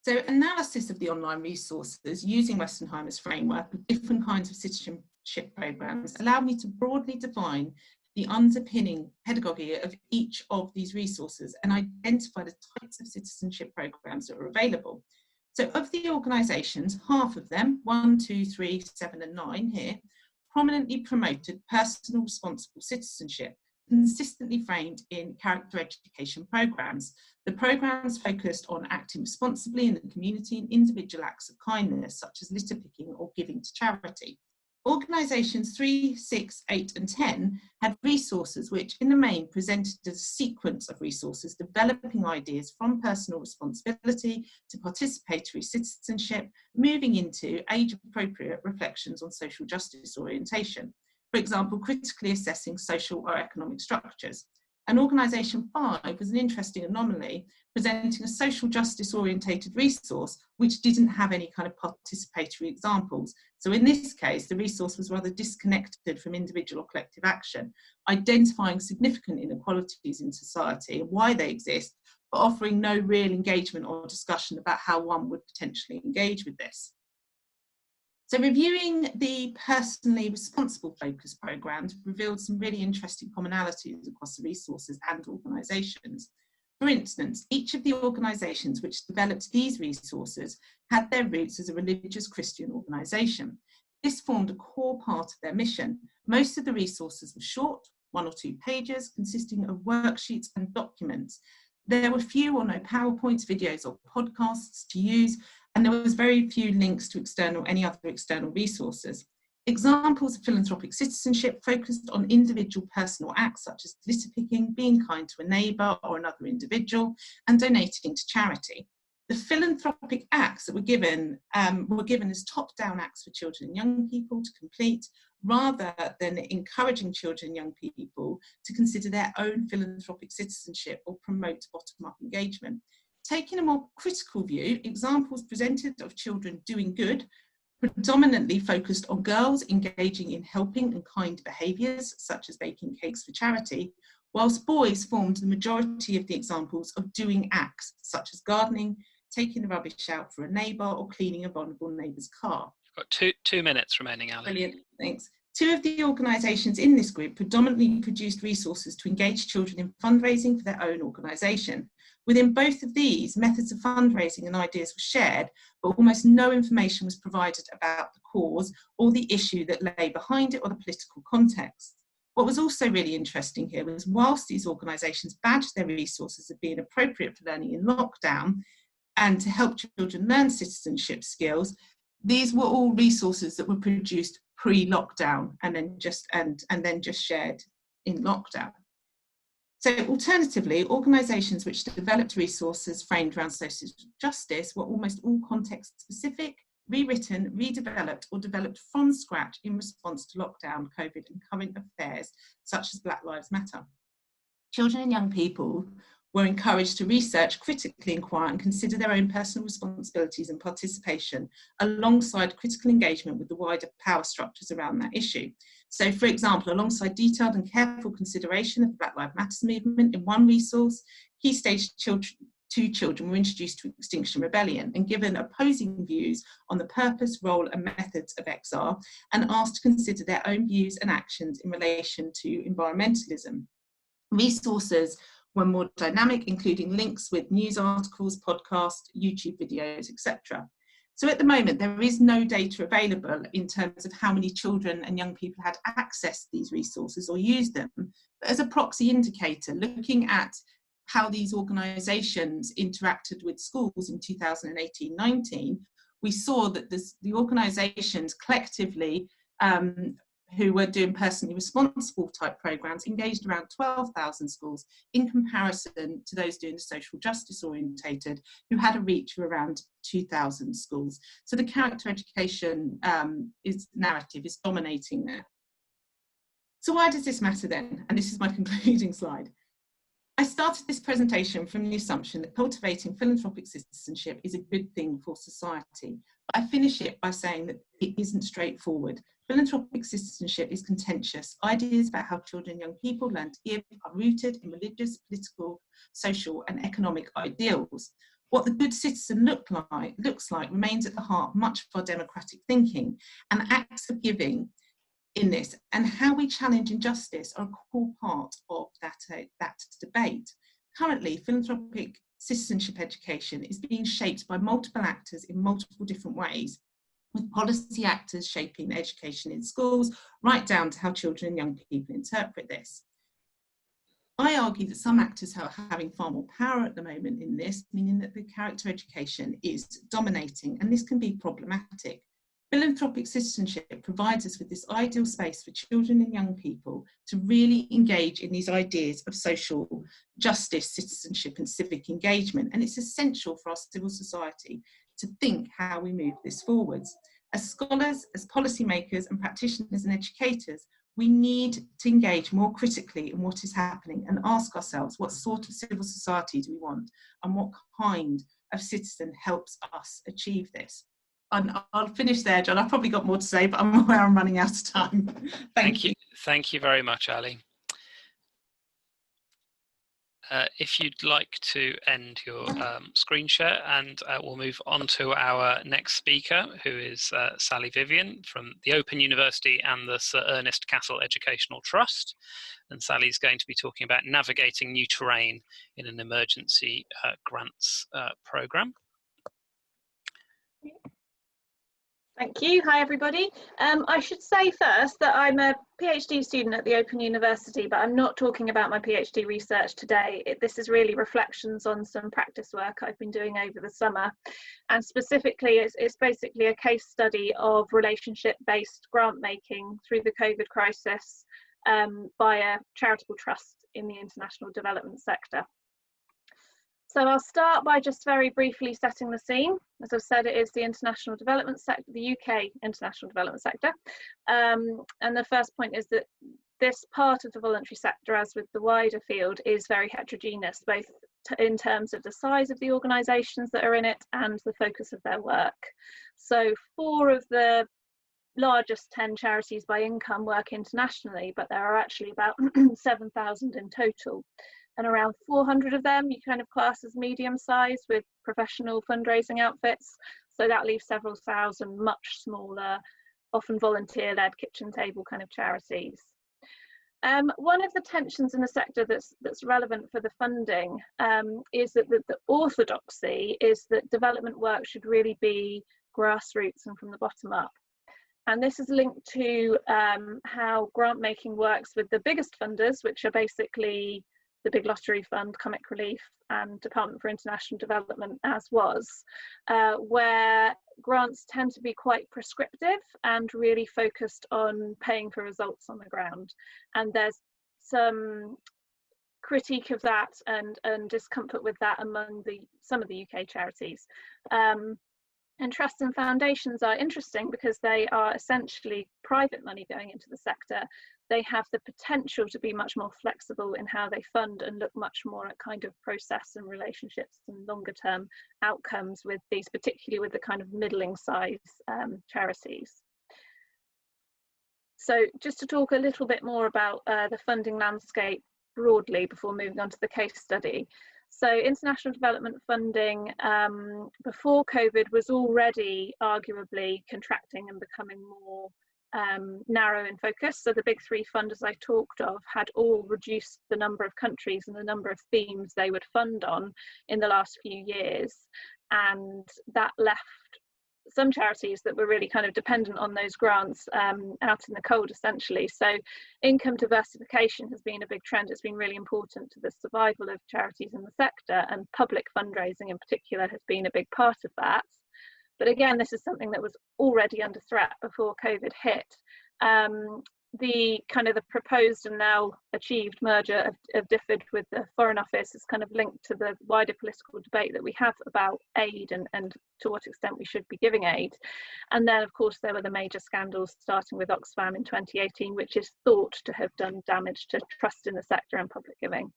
So analysis of the online resources using Westenheimer's framework of different kinds of citizenship programmes allowed me to broadly define the underpinning pedagogy of each of these resources and identify the types of citizenship programmes that are available. So of the organisations, half of them, 1, 2, 3, 7 and 9 here, prominently promoted personal responsible citizenship, consistently framed in character education programmes. The programmes focused on acting responsibly in the community and individual acts of kindness, such as litter picking or giving to charity. Organisations 3, 6, 8 and 10 had resources which in the main presented a sequence of resources developing ideas from personal responsibility to participatory citizenship, moving into age-appropriate reflections on social justice orientation. For example, critically assessing social or economic structures. And organisation 5 was an interesting anomaly, presenting a social justice orientated resource which didn't have any kind of participatory examples. So in this case, the resource was rather disconnected from individual or collective action, identifying significant inequalities in society and why they exist, but offering no real engagement or discussion about how one would potentially engage with this. So reviewing the personally responsible focus programmes revealed some really interesting commonalities across the resources and organisations. For instance, each of the organisations which developed these resources had their roots as a religious Christian organisation. This formed a core part of their mission. Most of the resources were short, 1 or 2 pages, consisting of worksheets and documents. There were few or no PowerPoints, videos or podcasts to use, and there was very few links to any other external resources. Examples of philanthropic citizenship focused on individual personal acts such as litter picking, being kind to a neighbour or another individual, and donating to charity. The philanthropic acts that were given as top-down acts for children and young people to complete, rather than encouraging children and young people to consider their own philanthropic citizenship or promote bottom-up engagement. Taking a more critical view, examples presented of children doing good predominantly focused on girls engaging in helping and kind behaviours, such as baking cakes for charity, whilst boys formed the majority of the examples of doing acts, such as gardening, taking the rubbish out for a neighbour, or cleaning a vulnerable neighbour's car. Got two minutes remaining, Ali. Brilliant, thanks. 2 of the organisations in this group predominantly produced resources to engage children in fundraising for their own organisation. Within both of these, methods of fundraising and ideas were shared, but almost no information was provided about the cause or the issue that lay behind it or the political context. What was also really interesting here was whilst these organisations badged their resources as being appropriate for learning in lockdown and to help children learn citizenship skills, these were all resources that were produced pre-lockdown and then just shared in lockdown. So alternatively, organisations which developed resources framed around social justice were almost all context specific, rewritten, redeveloped or developed from scratch in response to lockdown, COVID and current affairs such as Black Lives Matter. Children and young people were encouraged to research, critically inquire and consider their own personal responsibilities and participation alongside critical engagement with the wider power structures around that issue. So, for example, alongside detailed and careful consideration of the Black Lives Matter movement in one resource, Key Stage 2 children were introduced to Extinction Rebellion and given opposing views on the purpose, role and methods of XR and asked to consider their own views and actions in relation to environmentalism. Resources were more dynamic, including links with news articles, podcasts, YouTube videos, etc. So at the moment, there is no data available in terms of how many children and young people had access to these resources or used them. But as a proxy indicator, looking at how these organisations interacted with schools in 2018-19, we saw that the organisations collectively who were doing personally responsible type programmes engaged around 12,000 schools in comparison to those doing the social justice orientated who had a reach of around 2,000 schools. So the character education narrative is dominating there. So why does this matter then? And this is my concluding slide. I started this presentation from the assumption that cultivating philanthropic citizenship is a good thing for society. But I finish it by saying that it isn't straightforward. Philanthropic citizenship is contentious. Ideas about how children and young people learn to give are rooted in religious, political, social and economic ideals. What the good citizen looks like remains at the heart of much of our democratic thinking, and acts of giving in this and how we challenge injustice are a core part of that debate. Currently, philanthropic citizenship education is being shaped by multiple actors in multiple different ways, with policy actors shaping education in schools, right down to how children and young people interpret this. I argue that some actors are having far more power at the moment in this, meaning that the character education is dominating, and this can be problematic. Philanthropic citizenship provides us with this ideal space for children and young people to really engage in these ideas of social justice, citizenship and civic engagement. And it's essential for our civil society to think how we move this forwards. As scholars, as policymakers and practitioners and educators, We need to engage more critically in what is happening and ask ourselves, what sort of civil society do we want, and what kind of citizen helps us achieve this? And I'll finish there, John. I've probably got more to say, but I'm aware I'm running out of time. Thank you. Thank you very much, Ali. If you'd like to end your screen share, and we'll move on to our next speaker, who is Sally Vivyan from the Open University and the Sir Ernest Cattell Educational Trust. And Sally's going to be talking about navigating new terrain in an emergency grants programme. Thank you. Hi, everybody. I should say first that I'm a PhD student at the Open University, but I'm not talking about my PhD research today. This is really reflections on some practice work I've been doing over the summer. And specifically, it's basically a case study of relationship-based grant making through the COVID crisis by a charitable trust in the international development sector. So I'll start by just very briefly setting the scene. As I've said, it is the international development sector, the UK international development sector. And the first point is that this part of the voluntary sector, as with the wider field, is very heterogeneous, both in terms of the size of the organisations that are in it and the focus of their work. So 4 of the largest 10 charities by income work internationally, but there are actually about 7,000 in total. And around 400 of them you kind of class as medium sized with professional fundraising outfits. So that leaves several thousand much smaller, often volunteer-led kitchen table kind of charities. One of the tensions in the sector that's relevant for the funding is that the orthodoxy is that development work should really be grassroots and from the bottom up. And this is linked to how grant making works with the biggest funders, which are basically the Big Lottery Fund, Comic Relief and Department for International Development, as was, where grants tend to be quite prescriptive and really focused on paying for results on the ground. And there's some critique of that and discomfort with that among some of the UK charities. And trusts and foundations are interesting because they are essentially private money going into the sector. They have the potential to be much more flexible in how they fund and look much more at kind of process and relationships and longer term outcomes with these, particularly with the kind of middling size charities. So just to talk a little bit more about the funding landscape broadly before moving on to the case study. So international development funding before COVID was already arguably contracting and becoming more narrow in focus. So the big 3 funders I talked of had all reduced the number of countries and the number of themes they would fund on in the last few years. And that left some charities that were really kind of dependent on those grants out in the cold, essentially. So income diversification has been a big trend. It's been really important to the survival of charities in the sector, and public fundraising in particular has been a big part of that. But again, this is something that was already under threat before COVID hit. The kind of the proposed and now achieved merger of DFID with the Foreign Office is kind of linked to the wider political debate that we have about aid and to what extent we should be giving aid. And then, of course, there were the major scandals, starting with Oxfam in 2018, which is thought to have done damage to trust in the sector and public giving.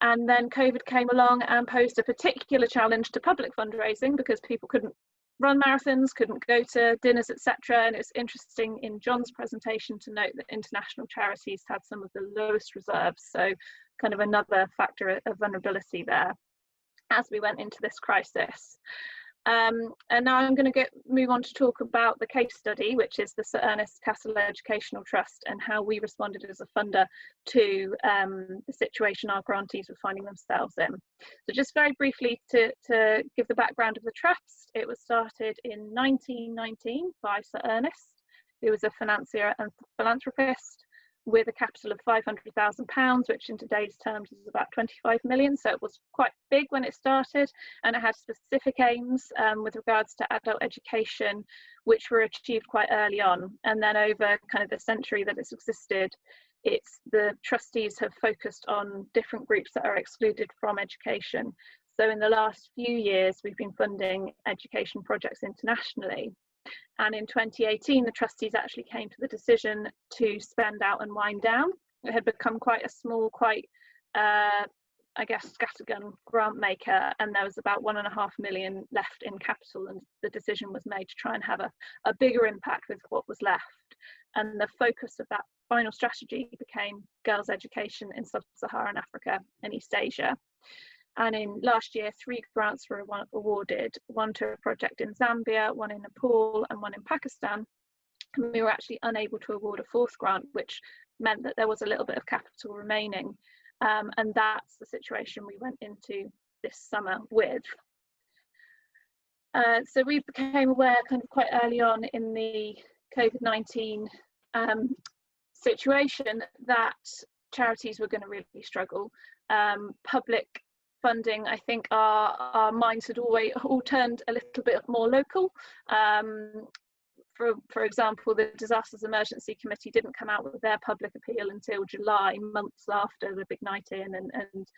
And then COVID came along and posed a particular challenge to public fundraising because people couldn't run marathons, couldn't go to dinners, etc. And it's interesting in John's presentation to note that international charities had some of the lowest reserves, so kind of another factor of vulnerability there as we went into this crisis. And now I'm going to move on to talk about the case study, which is the Sir Ernest Cattell Educational Trust, and how we responded as a funder to the situation our grantees were finding themselves in. So just very briefly to give the background of the trust, it was started in 1919 by Sir Ernest, who was a financier and philanthropist, with a capital of £500,000, which in today's terms is about 25 million. So it was quite big when it started, and it had specific aims with regards to adult education, which were achieved quite early on. And then over kind of the century that it's existed, the trustees have focused on different groups that are excluded from education. So in the last few years, we've been funding education projects internationally. And in 2018, the trustees actually came to the decision to spend out and wind down. It had become quite a small, quite, I guess, scattergun grant maker, and there was about 1.5 million left in capital, and the decision was made to try and have a bigger impact with what was left. And the focus of that final strategy became girls' education in sub-Saharan Africa and East Asia. And in last year, 3 grants were awarded, one to a project in Zambia, one in Nepal, and one in Pakistan. And we were actually unable to award a 4th grant, which meant that there was a little bit of capital remaining. And that's the situation we went into this summer with. So we became aware kind of quite early on in the COVID-19 situation that charities were going to really struggle. Public funding, I think our minds had all turned a little bit more local. For example, the Disasters Emergency Committee didn't come out with their public appeal until July, months after the big night in and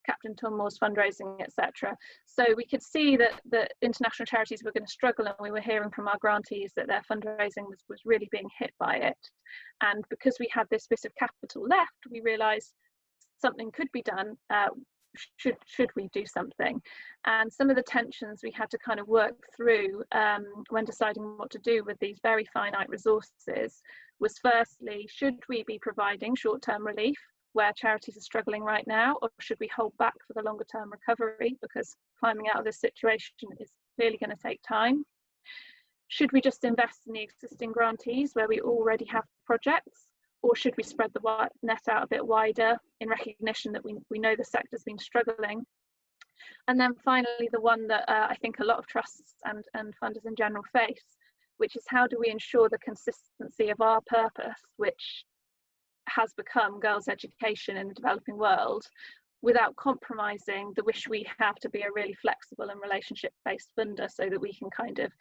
Captain Tonmore's fundraising, etc. So we could see that the international charities were going to struggle, and we were hearing from our grantees that their fundraising was really being hit by it. And because we had this bit of capital left, we realised something could be done. Should we do something? And some of the tensions we had to kind of work through when deciding what to do with these very finite resources was, firstly, should we be providing short-term relief where charities are struggling right now, or should we hold back for the longer-term recovery, because climbing out of this situation is clearly going to take time? Should we just invest in the existing grantees where we already have projects? Or should we spread the net out a bit wider in recognition that we know the sector's been struggling? And then finally, the one that I think a lot of trusts and funders in general face, which is how do we ensure the consistency of our purpose, which has become girls' education in the developing world, without compromising the wish we have to be a really flexible and relationship-based funder, so that we can kind of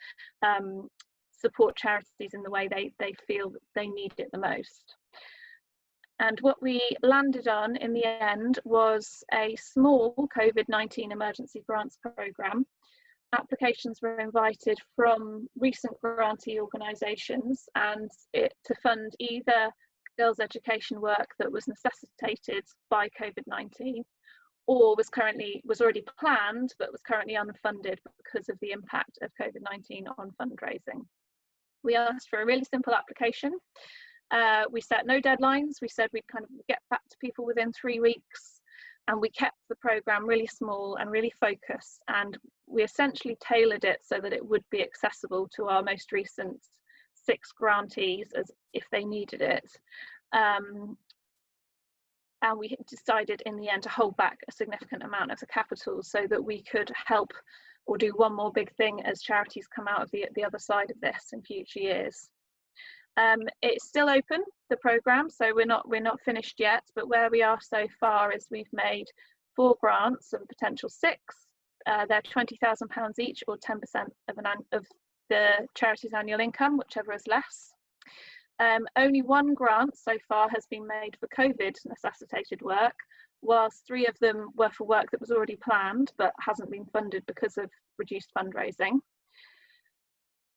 support charities in the way they feel that they need it the most. And what we landed on in the end was a small COVID-19 emergency grants programme. Applications were invited from recent grantee organisations and to fund either girls' education work that was necessitated by COVID-19 or was already planned but was currently unfunded because of the impact of COVID-19 on fundraising. We asked for a really simple application. We set no deadlines. We said we'd kind of get back to people within 3 weeks, and we kept the programme really small and really focused, and we essentially tailored it so that it would be accessible to our most recent 6 grantees as if they needed it. And we decided in the end to hold back a significant amount of the capital so that we could help or do one more big thing as charities come out of the other side of this in future years. It's still open, the programme, so we're not finished yet, but where we are so far is we've made 4 grants of a potential 6. They're £20,000 each, or 10% of the charity's annual income, whichever is less. Only 1 grant so far has been made for COVID necessitated work, whilst 3 of them were for work that was already planned but hasn't been funded because of reduced fundraising.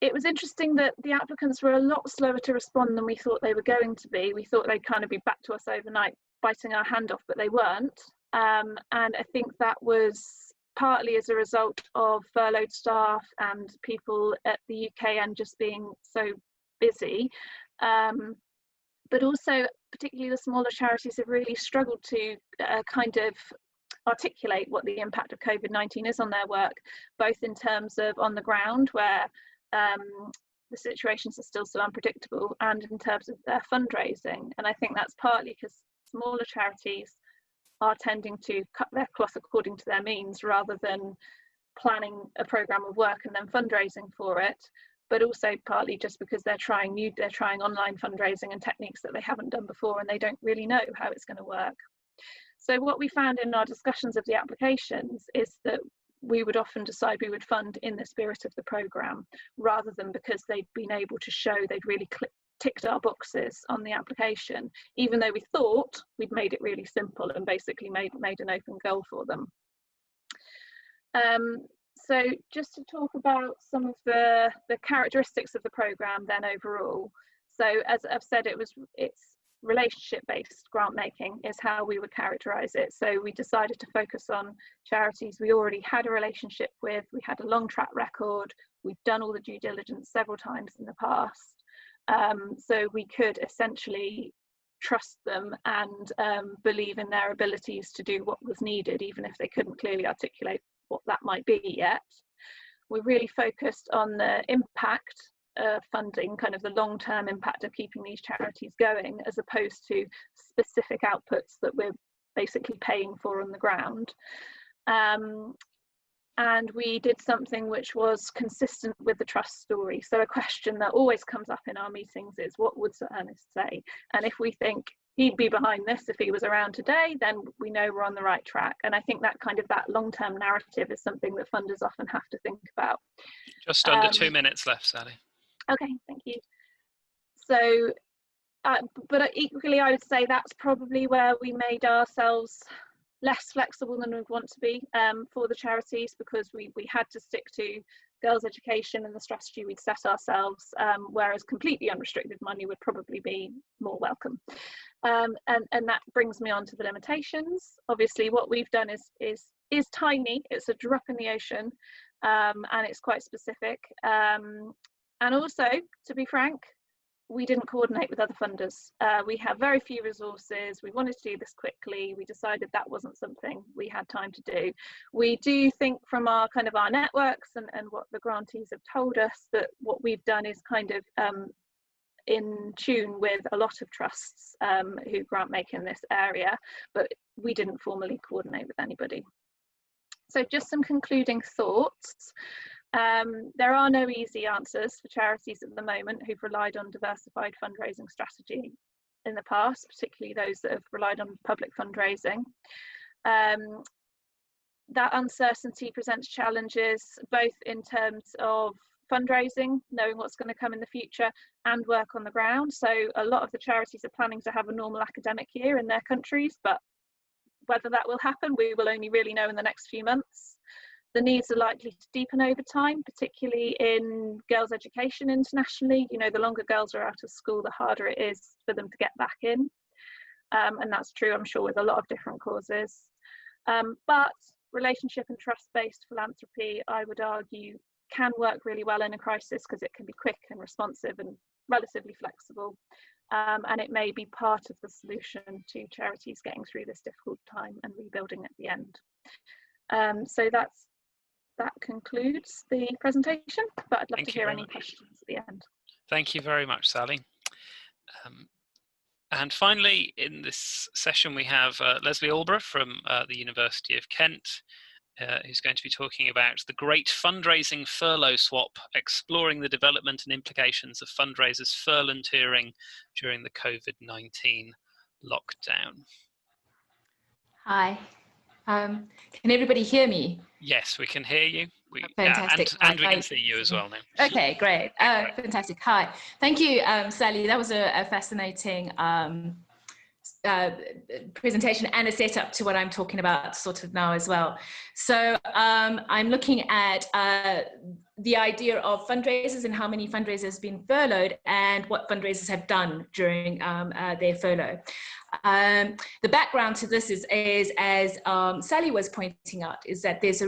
It was interesting that the applicants were a lot slower to respond than we thought they were going to be. We thought they'd kind of be back to us overnight, biting our hand off, but they weren't. And I think that was partly as a result of furloughed staff and people at the UK end just being so busy. But also, particularly the smaller charities have really struggled to kind of articulate what the impact of COVID-19 is on their work, both in terms of on the ground, where the situations are still so unpredictable, and in terms of their fundraising. And I think that's partly because smaller charities are tending to cut their cloth according to their means rather than planning a programme of work and then fundraising for it, but also partly just because they're trying online fundraising and techniques that they haven't done before, and they don't really know how it's going to work. So what we found in our discussions of the applications is that we would often decide we would fund in the spirit of the programme, rather than because they'd been able to show they'd really ticked our boxes on the application, even though we thought we'd made it really simple and basically made an open goal for them. So just to talk about some of the characteristics of the programme then overall. So as I've said, it's relationship-based grant making is how we would characterise it. So we decided to focus on charities we already had a relationship with, we had a long track record, we've done all the due diligence several times in the past. So we could essentially trust them and believe in their abilities to do what was needed, even if they couldn't clearly articulate what that might be yet. We're really focused on the impact funding, kind of the long-term impact of keeping these charities going, as opposed to specific outputs that we're basically paying for on the ground. And we did something which was consistent with the trust story. So a question that always comes up in our meetings is, what would Sir Ernest say? And if we think he'd be behind this if he was around today, then we know we're on the right track. And I think that long-term narrative is something that funders often have to think about. Just under 2 minutes left, Sally. Okay, thank you. So, but equally, I would say that's probably where we made ourselves less flexible than we'd want to be for the charities, because we had to stick to girls' education and the strategy we'd set ourselves, whereas completely unrestricted money would probably be more welcome. And that brings me on to the limitations. Obviously, what we've done is tiny. It's a drop in the ocean, and it's quite specific. And also, to be frank, we didn't coordinate with other funders. We have very few resources. We wanted to do this quickly. We decided that wasn't something we had time to do. We do think from our networks and what the grantees have told us, that what we've done is kind of in tune with a lot of trusts who grant make in this area, but we didn't formally coordinate with anybody. So just some concluding thoughts. There are no easy answers for charities at the moment who've relied on diversified fundraising strategy in the past, particularly those that have relied on public fundraising. That uncertainty presents challenges both in terms of fundraising, knowing what's going to come in the future, and work on the ground. So a lot of the charities are planning to have a normal academic year in their countries, but whether that will happen, we will only really know in the next few months. The needs are likely to deepen over time, particularly in girls' education internationally. You know, the longer girls are out of school, the harder it is for them to get back in. And that's true, I'm sure, with a lot of different causes. But relationship and trust-based philanthropy, I would argue, can work really well in a crisis because it can be quick and responsive and relatively flexible. And it may be part of the solution to charities getting through this difficult time and rebuilding at the end. So that concludes the presentation, but I'd love to hear any questions at the end. Thank you very much, Sally. And finally, in this session, we have Leslie Alborough from the University of Kent, who's going to be talking about the Great Fundraising Furlough Swap, exploring the development and implications of fundraisers furlonteering during the COVID-19 lockdown. Hi. Can everybody hear me? Yes, we can hear you. Fantastic. And we can see you as well now. Okay, great. Fantastic. Hi. Thank you, Sally. That was a fascinating presentation and a setup to what I'm talking about sort of now as well. So I'm looking at the idea of fundraisers and how many fundraisers have been furloughed and what fundraisers have done during their furlough. The background to this is as Sally was pointing out, is that has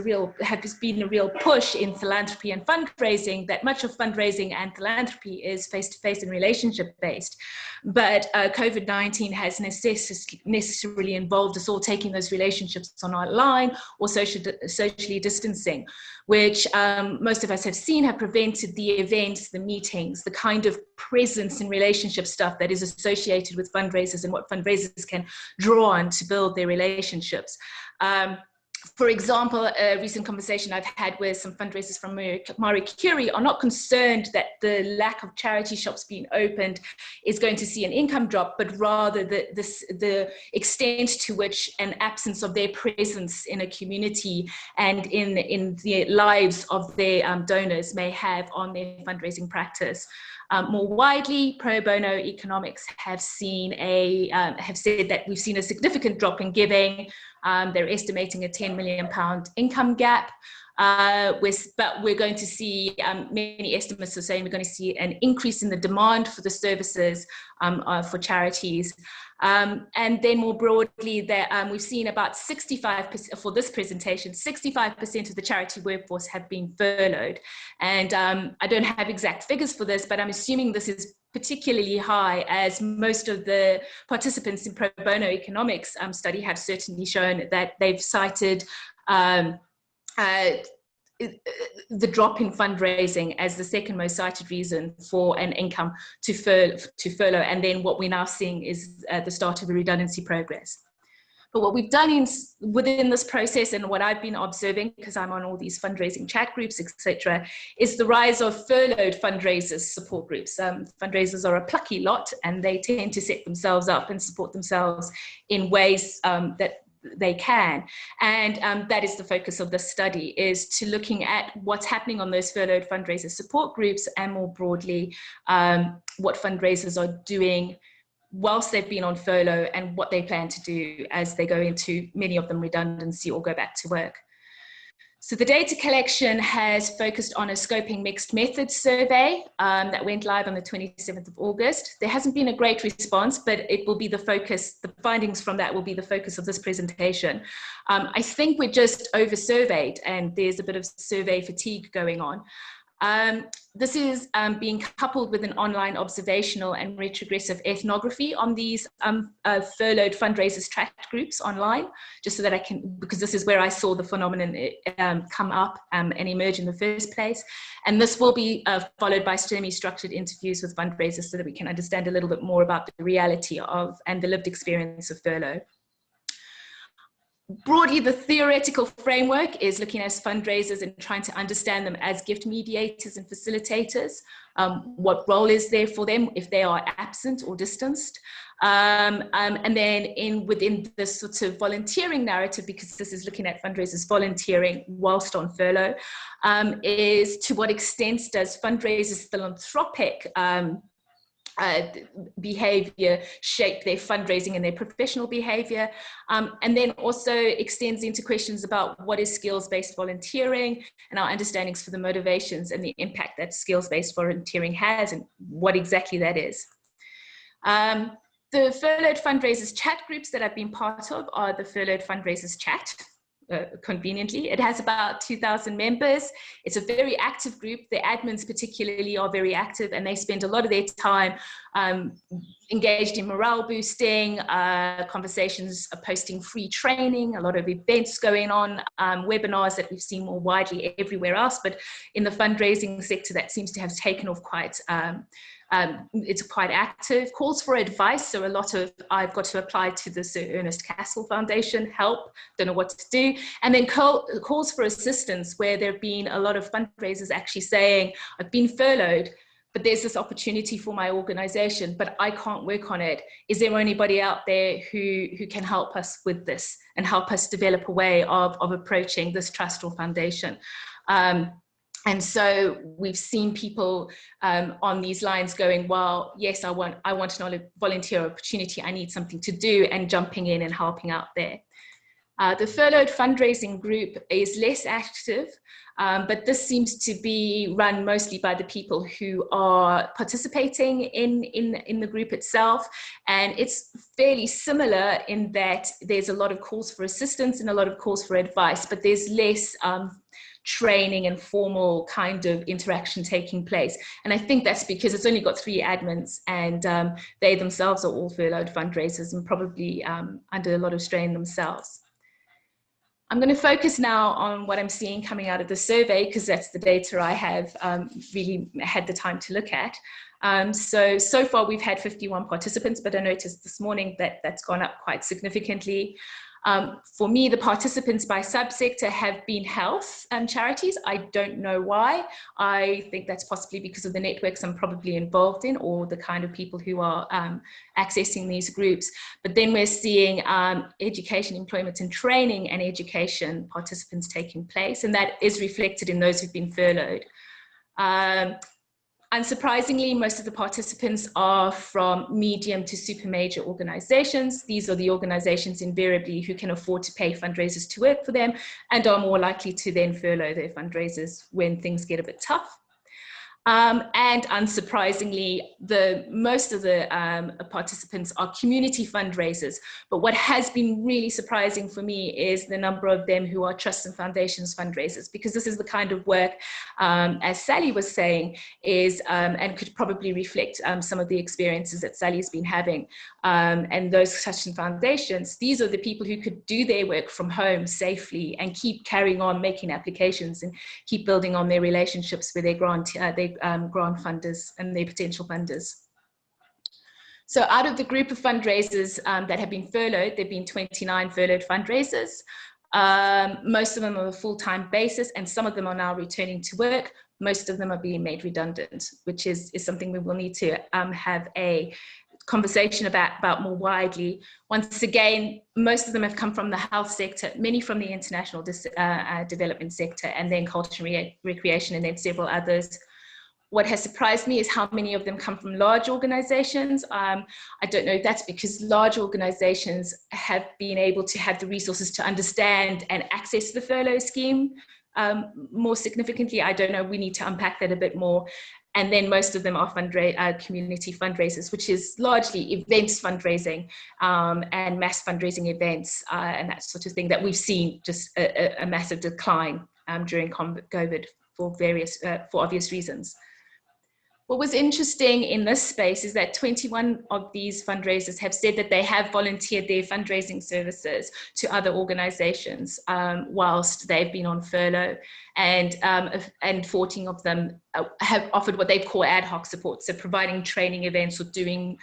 been a real push in philanthropy and fundraising, that much of fundraising and philanthropy is face-to-face and relationship-based. But COVID-19 has necessarily involved us all taking those relationships online or socially distancing, which most of us have seen have prevented the events, the meetings, the kind of presence and relationship stuff that is associated with fundraisers and what fundraisers can draw on to build their relationships. For example, a recent conversation I've had with some fundraisers from Marie Curie are not concerned that the lack of charity shops being opened is going to see an income drop, but rather the extent to which an absence of their presence in a community and in the lives of their donors may have on their fundraising practice. More widely, pro bono economics have said that we've seen a significant drop in giving. They're estimating a £10 million income gap. but we're going to see, many estimates are saying we're going to see an increase in the demand for the services for charities. And then more broadly, that we've seen about 65%, for this presentation, 65% of the charity workforce have been furloughed. And I don't have exact figures for this, but I'm assuming this is particularly high, as most of the participants in pro bono economics study have certainly shown that they've cited the drop in fundraising as the second most cited reason for an income to furlough. And then what we're now seeing is the start of the redundancy progress. But what we've done within this process, and what I've been observing, because I'm on all these fundraising chat groups, etc., is the rise of furloughed fundraisers support groups. Fundraisers are a plucky lot, and they tend to set themselves up and support themselves in ways that they can. And that is the focus of the study, is to looking at what's happening on those furloughed fundraiser support groups, and more broadly, what fundraisers are doing whilst they've been on furlough, and what they plan to do as they go into, many of them, redundancy or go back to work. So the data collection has focused on a scoping mixed methods survey that went live on the 27th of August. There hasn't been a great response, but it will be the focus, the findings from that will be the focus of this presentation. I think we're just over surveyed, and there's a bit of survey fatigue going on. This is being coupled with an online observational and retrogressive ethnography on these furloughed fundraisers tracked groups online, just so that I can, because this is where I saw the phenomenon come up and emerge in the first place. And this will be followed by semi-structured interviews with fundraisers, so that we can understand a little bit more about the reality of and the lived experience of furlough. Broadly, the theoretical framework is looking at fundraisers and trying to understand them as gift mediators and facilitators. What role is there for them if they are absent or distanced? And then within this sort of volunteering narrative, because this is looking at fundraisers volunteering whilst on furlough, is to what extent does fundraisers' philanthropic behavior shape their fundraising and their professional behavior, and then also extends into questions about what is skills-based volunteering and our understandings for the motivations and the impact that skills-based volunteering has, and what exactly that is. The furloughed fundraisers chat groups that I've been part of are the furloughed fundraisers chat. Conveniently, it has about 2,000 members. It's a very active group. The admins particularly are very active, and they spend a lot of their time engaged in morale boosting, conversations, posting free training, a lot of events going on, webinars that we've seen more widely everywhere else, but in the fundraising sector that seems to have taken off quite it's quite active. Calls for advice, so a lot of, I've got to apply to the Sir Ernest Cassell Foundation, help, don't know what to do. And then calls for assistance, where there have been a lot of fundraisers actually saying, I've been furloughed, but there's this opportunity for my organization, but I can't work on it. Is there anybody out there who can help us with this and help us develop a way of approaching this trust or foundation? And so we've seen people on these lines going, well, yes, I want an volunteer opportunity. I need something to do, and jumping in and helping out there. The furloughed fundraising group is less active, but this seems to be run mostly by the people who are participating in the group itself. And it's fairly similar in that there's a lot of calls for assistance and a lot of calls for advice, but there's less training and formal kind of interaction taking place. And I think that's because it's only got 3 admins, and they themselves are all furloughed fundraisers and probably under a lot of strain themselves. I'm going to focus now on what I'm seeing coming out of the survey, because that's the data I have really had the time to look at. So far we've had 51 participants, but I noticed this morning that that's gone up quite significantly. For me, the participants by subsector have been health charities. I don't know why. I think that's possibly because of the networks I'm probably involved in, or the kind of people who are accessing these groups. But then we're seeing education, employment and training, and education participants taking place, and that is reflected in those who've been furloughed. Unsurprisingly, most of the participants are from medium to super major organizations. These are the organizations invariably who can afford to pay fundraisers to work for them and are more likely to then furlough their fundraisers when things get a bit tough. And unsurprisingly, most of the participants are community fundraisers. But what has been really surprising for me is the number of them who are trusts and foundations fundraisers, because this is the kind of work, as Sally was saying, is and could probably reflect some of the experiences that Sally's been having. And those trusts and foundations, these are the people who could do their work from home safely and keep carrying on making applications and keep building on their relationships with their grant funders and their potential funders. So out of the group of fundraisers that have been furloughed, there have been 29 furloughed fundraisers. Most of them on a full-time basis, and some of them are now returning to work. Most of them are being made redundant, which is something we will need to have a conversation about more widely. Once again, most of them have come from the health sector, many from the international development sector, and then culture and recreation, and then several others. What has surprised me is how many of them come from large organizations. I don't know if that's because large organizations have been able to have the resources to understand and access the furlough scheme more significantly. I don't know, we need to unpack that a bit more. And then most of them are community fundraisers, which is largely events fundraising and mass fundraising events and that sort of thing that we've seen just a massive decline during COVID for obvious reasons. What was interesting in this space is that 21 of these fundraisers have said that they have volunteered their fundraising services to other organizations whilst they've been on furlough, and 14 of them have offered what they call ad hoc support, so providing training events or doing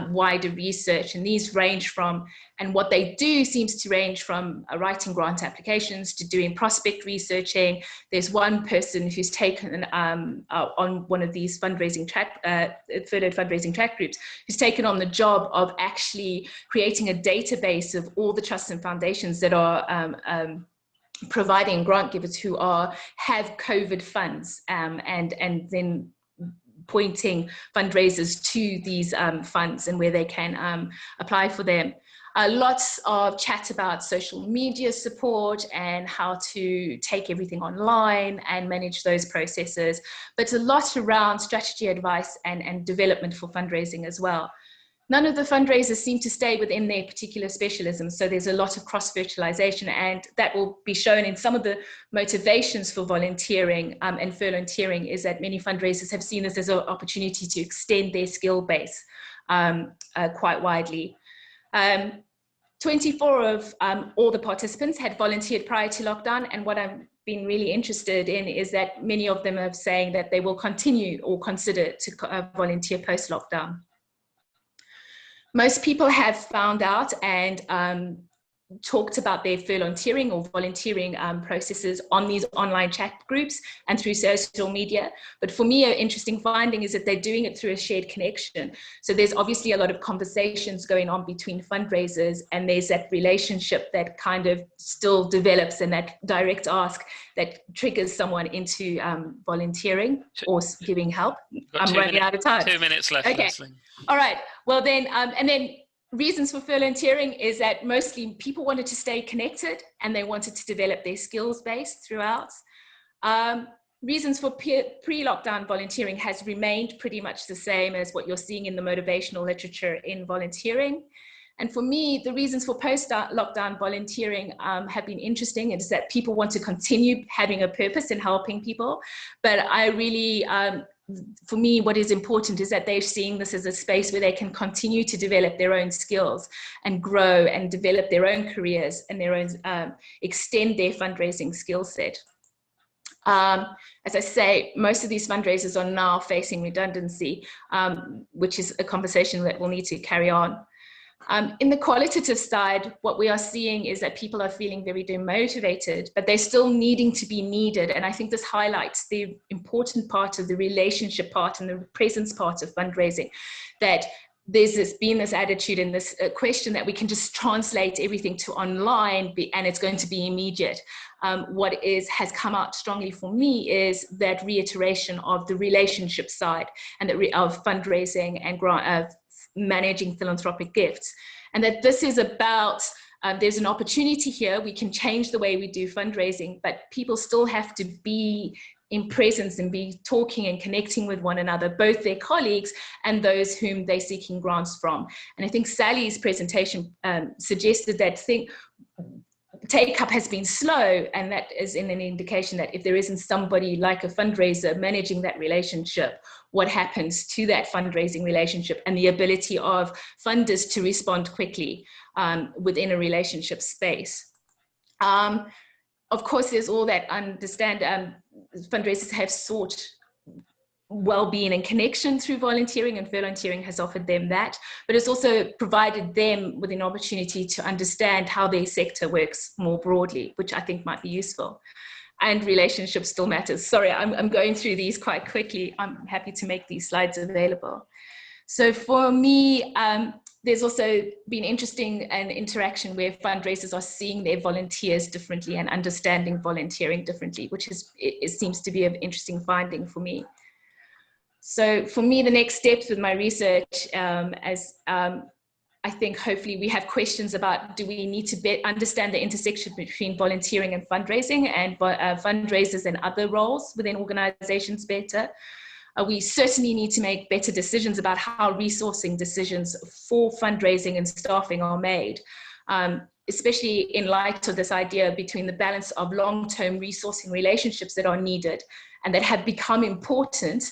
wider research. And these range from, and what they do seems to range from writing grant applications to doing prospect researching. There's one person who's taken on one of these furloughed fundraising track groups, who's taken on the job of actually creating a database of all the trusts and foundations that are providing grant givers who have COVID funds, and then pointing fundraisers to these funds and where they can apply for them. Lots of chat about social media support and how to take everything online and manage those processes, but a lot around strategy advice and development for fundraising as well. None of the fundraisers seem to stay within their particular specialism, so there's a lot of cross-fertilization, and that will be shown in some of the motivations for volunteering and furlonteering, is that many fundraisers have seen this as an opportunity to extend their skill base quite widely. 24 of all the participants had volunteered prior to lockdown, and what I've been really interested in is that many of them are saying that they will continue or consider to volunteer post-lockdown. Most people have found out and talked about their furlonteering or volunteering processes on these online chat groups and through social media. But for me, an interesting finding is that they're doing it through a shared connection. So there's obviously a lot of conversations going on between fundraisers, and there's that relationship that kind of still develops, and that direct ask that triggers someone into volunteering or giving help. I'm running out of time. 2 minutes left, okay. Leslie. All right, well then, and then reasons for furlonteering is that mostly people wanted to stay connected and they wanted to develop their skills base throughout. Reasons for pre-lockdown volunteering has remained pretty much the same as what you're seeing in the motivational literature in volunteering. And for me, the reasons for post-lockdown volunteering have been interesting. It's that people want to continue having a purpose in helping people. But I really, for me, what is important is that they're seeing this as a space where they can continue to develop their own skills and grow and develop their own careers and their own, extend their fundraising skill set. As I say, most of these fundraisers are now facing redundancy, which is a conversation that we'll need to carry on. In the qualitative side, what we are seeing is that people are feeling very demotivated, but they're still needing to be needed. And I think this highlights the important part of the relationship part and the presence part of fundraising, that there's been this attitude and this question that we can just translate everything to online and it's going to be immediate. What has come out strongly for me is that reiteration of the relationship side and of fundraising and managing philanthropic gifts, and that this is about there's an opportunity here. We can change the way we do fundraising, but people still have to be in presence and be talking and connecting with one another, both their colleagues and those whom they're seeking grants from. And I think Sally's presentation suggested that take-up has been slow, and that is an indication that if there isn't somebody like a fundraiser managing that relationship, what happens to that fundraising relationship and the ability of funders to respond quickly within a relationship space. Of course, there's all that fundraisers have sought well-being and connection through volunteering, and furlonteering has offered them that, but it's also provided them with an opportunity to understand how their sector works more broadly, which I think might be useful. And relationship still matters. Sorry, I'm going through these quite quickly. I'm happy to make these slides available. So for me, there's also been interesting an interaction where fundraisers are seeing their volunteers differently and understanding volunteering differently, which it seems to be an interesting finding for me. So for me, the next steps with my research, I think hopefully we have questions about, do we need to understand the intersection between volunteering and fundraising, and fundraisers and other roles within organizations better? We certainly need to make better decisions about how resourcing decisions for fundraising and staffing are made, especially in light of this idea between the balance of long-term resourcing relationships that are needed and that have become important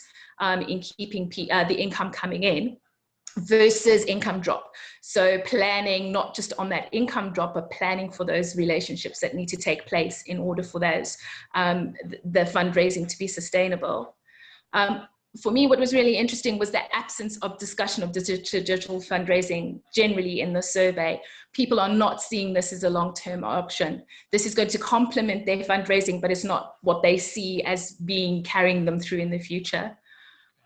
in keeping the income coming in, versus income drop. So planning not just on that income drop, but planning for those relationships that need to take place in order for those the fundraising to be sustainable. For me, what was really interesting was the absence of discussion of digital fundraising generally in the survey. People are not seeing this as a long-term option. This is going to complement their fundraising, but it's not what they see as carrying them through in the future.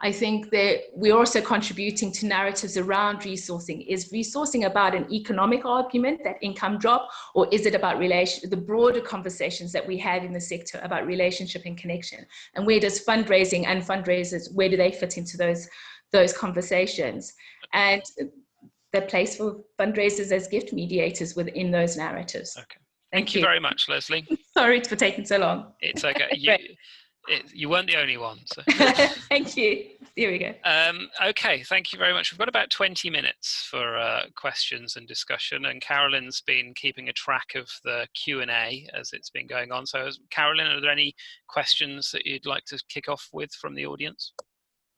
I think that we're also contributing to narratives around resourcing. Is resourcing about an economic argument, that income drop, or is it about the broader conversations that we have in the sector about relationship and connection? And where does fundraising and fundraisers, where do they fit into those conversations? And the place for fundraisers as gift mediators within those narratives. Okay. Thank you very much, Leslie. Sorry for taking so long. It's okay. You weren't the only one. So. Thank you. Here we go. Okay, thank you very much. We've got about 20 minutes for questions and discussion, and Carolyn's been keeping a track of the Q&A as it's been going on. So Carolyn, are there any questions that you'd like to kick off with from the audience?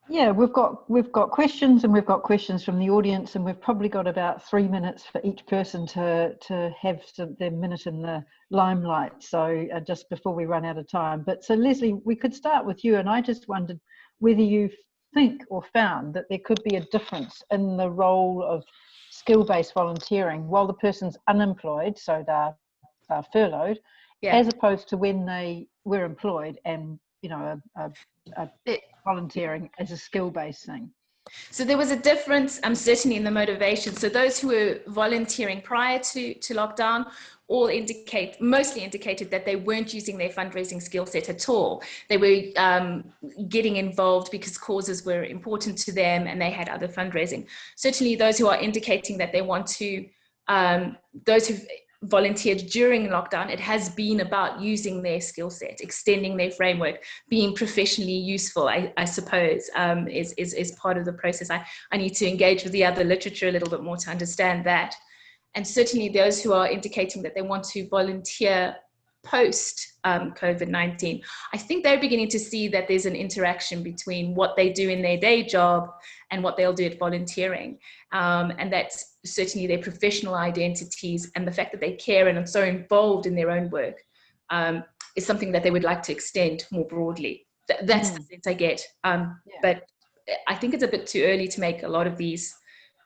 Yeah, we've got questions, and we've got questions from the audience, and we've probably got about 3 minutes for each person to have their minute in the limelight. So just before we run out of time. But so Leslie, we could start with you, and I just wondered whether you think or found that there could be a difference in the role of skill-based volunteering while the person's unemployed, so they're furloughed, as opposed to when they were employed and volunteering as a skill-based thing. So there was a difference, certainly in the motivation. So those who were volunteering prior to lockdown mostly indicated that they weren't using their fundraising skill set at all. They were getting involved because causes were important to them and they had other fundraising. Certainly those who are indicating that they want to, those who've volunteered during lockdown, it has been about using their skill set, extending their framework, being professionally useful, I suppose, is part of the process. I need to engage with the other literature a little bit more to understand that. And certainly those who are indicating that they want to volunteer post COVID-19, I think they're beginning to see that there's an interaction between what they do in their day job and what they'll do at volunteering. And that's certainly their professional identities, and the fact that they care and are so involved in their own work is something that they would like to extend more broadly. That's the sense I get. But I think it's a bit too early to make a lot of these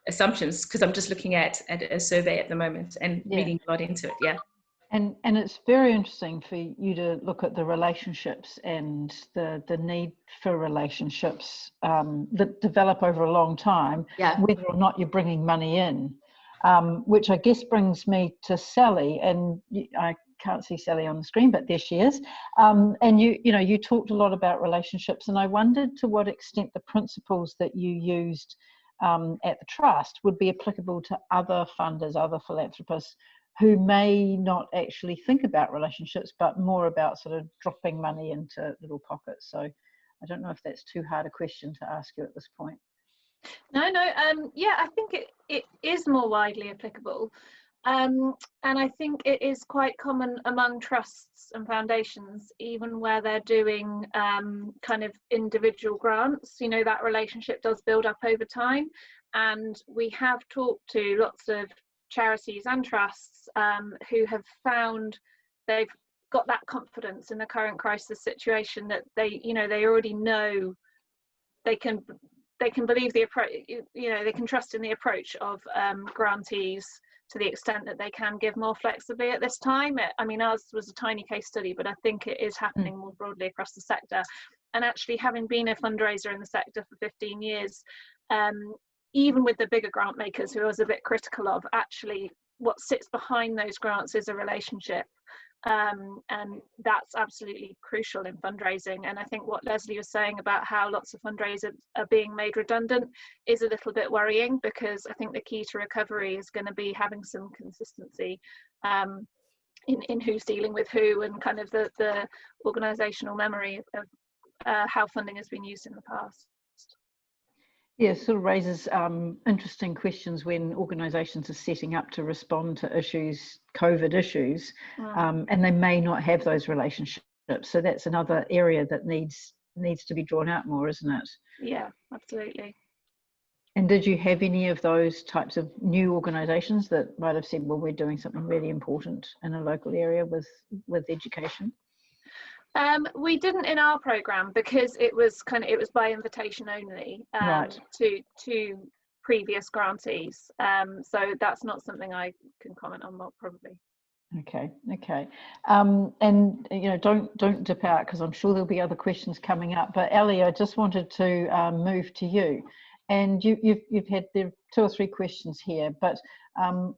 assumptions, because I'm just looking at a survey at the moment and reading a lot into it. And it's very interesting for you to look at the relationships and the need for relationships that develop over a long time, Yeah. whether or not you're bringing money in, which I guess brings me to Sally. And I can't see Sally on the screen, but there she is. And you talked a lot about relationships, and I wondered to what extent the principles that you used at the Trust would be applicable to other funders, other philanthropists who may not actually think about relationships, but more about sort of dropping money into little pockets. So I don't know if that's too hard a question to ask you at this point. No, yeah, I think it is more widely applicable. And I think it is quite common among trusts and foundations, even where they're doing kind of individual grants. You know, that relationship does build up over time. And we have talked to lots of charities and trusts who have found they've got that confidence in the current crisis situation that they already know they can believe the approach, they can trust in the approach of grantees to the extent that they can give more flexibly at this time. I mean, ours was a tiny case study, but I think it is happening more broadly across the sector. And actually, having been a fundraiser in the sector for 15 years, even with the bigger grant makers who I was a bit critical of, actually what sits behind those grants is a relationship. And that's absolutely crucial in fundraising. And I think what Leslie was saying about how lots of fundraisers are being made redundant is a little bit worrying, because I think the key to recovery is going to be having some consistency in who's dealing with who, and kind of the organisational memory of how funding has been used in the past. Yeah, it sort of raises interesting questions when organisations are setting up to respond to issues, COVID issues, and they may not have those relationships. So that's another area that needs to be drawn out more, isn't it? Yeah, absolutely. And did you have any of those types of new organisations that might have said, well, we're doing something really important in a local area with education? We didn't in our programme, because it was by invitation only right. to previous grantees. So that's not something I can comment on, probably. Okay. And don't dip out, because I'm sure there'll be other questions coming up. But Ellie, I just wanted to move to you, and you've had there 2 or 3 questions here, but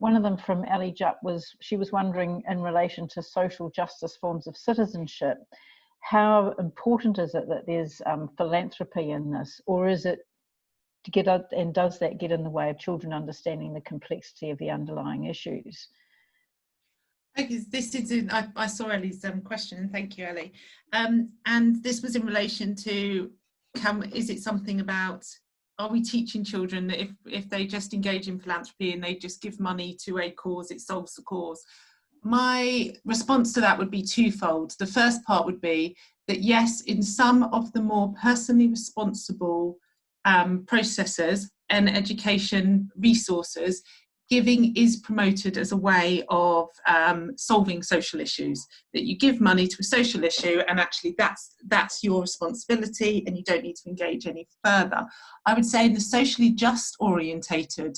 one of them from Ellie Jupp she was wondering, in relation to social justice forms of citizenship, how important is it that there's philanthropy in this, or is it to get out, and does that get in the way of children understanding the complexity of the underlying issues? Okay, this is I saw Ellie's question, thank you, Ellie. And this was in relation to, is it something about, are we teaching children that if they just engage in philanthropy and they just give money to a cause, it solves the cause? My response to that would be twofold. The first part would be that yes, in some of the more personally responsible processes and education resources, giving is promoted as a way of solving social issues, that you give money to a social issue and actually that's your responsibility and you don't need to engage any further. I would say the socially just orientated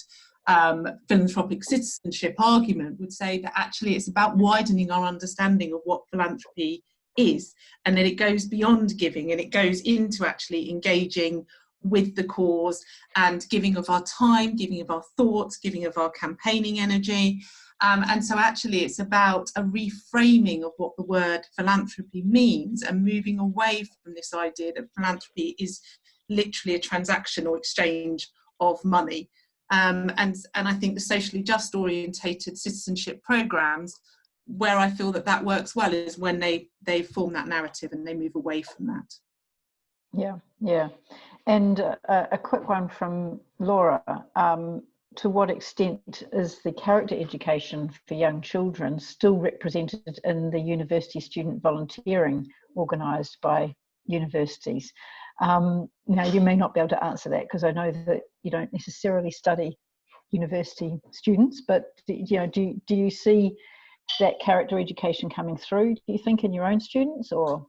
philanthropic citizenship argument would say that actually it's about widening our understanding of what philanthropy is, and that it goes beyond giving and it goes into actually engaging with the cause and giving of our time, giving of our thoughts, giving of our campaigning energy. And so actually it's about a reframing of what the word philanthropy means and moving away from this idea that philanthropy is literally a transaction or exchange of money. And I think the socially just orientated citizenship programs, where I feel that works well, is when they form that narrative and they move away from that. Yeah. And a quick one from Laura. To what extent is the character education for young children still represented in the university student volunteering organised by universities? Now, you may not be able to answer that, because I know that you don't necessarily study university students, but do you see that character education coming through, do you think, in your own students? Or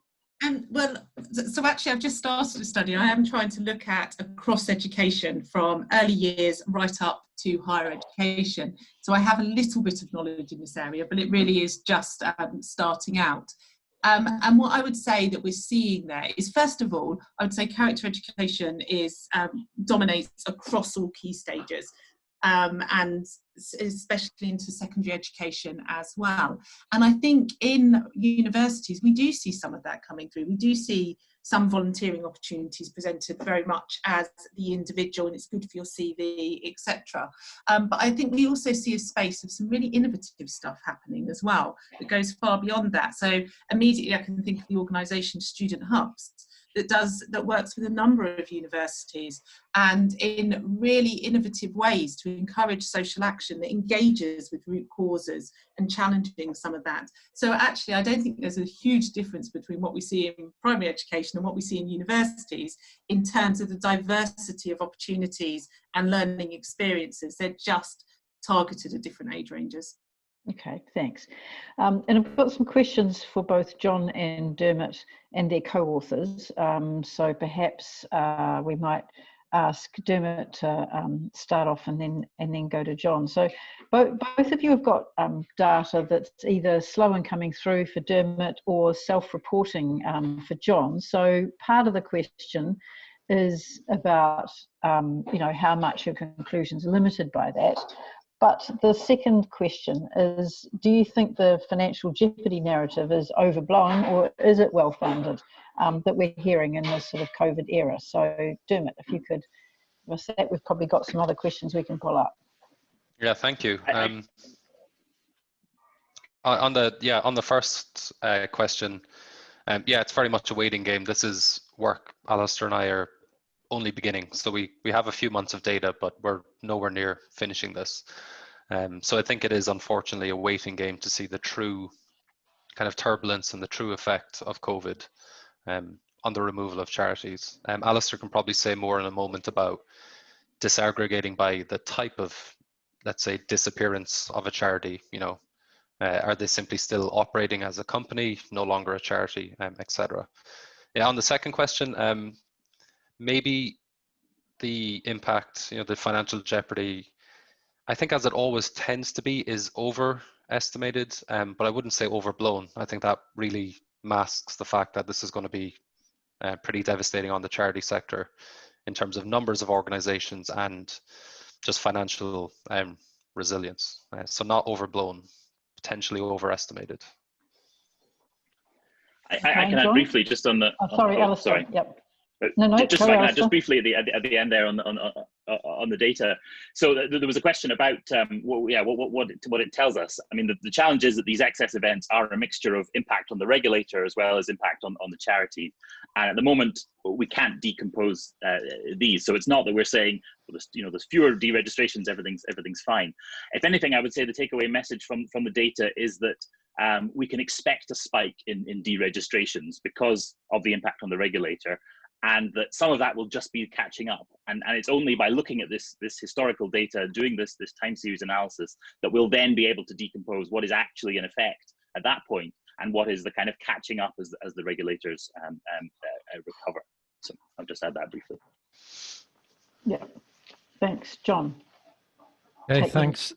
Well, so actually I've just started a study. I am trying to look at across education from early years right up to higher education. So I have a little bit of knowledge in this area, but it really is just starting out. And what I would say that we're seeing there is, first of all, I would say character education is dominates across all key stages. And especially into secondary education as well. And I think in universities, we do see some of that coming through. We do see some volunteering opportunities presented very much as the individual, and it's good for your CV, etc. But I think we also see a space of some really innovative stuff happening as well that goes far beyond that. So immediately I can think of the organisation Student Hubs, that works with a number of universities and in really innovative ways to encourage social action that engages with root causes and challenging some of that. So actually, I don't think there's a huge difference between what we see in primary education and what we see in universities in terms of the diversity of opportunities and learning experiences. They're just targeted at different age ranges. Okay, thanks. And I've got some questions for both John and Dermot and their co-authors. So perhaps we might ask Dermot to start off and then go to John. So both of you have got data that's either slow in coming through for Dermot or self-reporting for John. So part of the question is about how much your conclusions are limited by that. But the second question is, do you think the financial jeopardy narrative is overblown, or is it well-funded that we're hearing in this sort of COVID era? So Dermot, if you could, with that, we've probably got some other questions we can pull up. Yeah, thank you. On the first question, it's very much a waiting game. This is work Alasdair and I are only beginning. So we have a few months of data, but we're nowhere near finishing this. So I think it is unfortunately a waiting game to see the true kind of turbulence and the true effect of COVID on the removal of charities. Alasdair can probably say more in a moment about disaggregating by the type of, let's say, disappearance of a charity. Are they simply still operating as a company, no longer a charity, etc. Yeah, on the second question, maybe the impact, the financial jeopardy, I think as it always tends to be, is overestimated, but I wouldn't say overblown. I think that really masks the fact that this is going to be pretty devastating on the charity sector in terms of numbers of organizations and just financial resilience. So not overblown, potentially overestimated. I can add briefly just on the. Alison. Sorry. Yep. No, just briefly at the end there on the data. So there was a question about what it tells us. I mean, the challenge is that these excess events are a mixture of impact on the regulator as well as impact on the charity. And at the moment, we can't decompose these. So it's not that we're saying, there's fewer deregistrations, everything's fine. If anything, I would say the takeaway message from the data is that we can expect a spike in deregistrations because of the impact on the regulator, and that some of that will just be catching up. And it's only by looking at this historical data, doing this time series analysis, that we'll then be able to decompose what is actually in effect at that point and what is the kind of catching up as the regulators recover. So I'll just add that briefly. Yeah, thanks. John. Okay, thanks.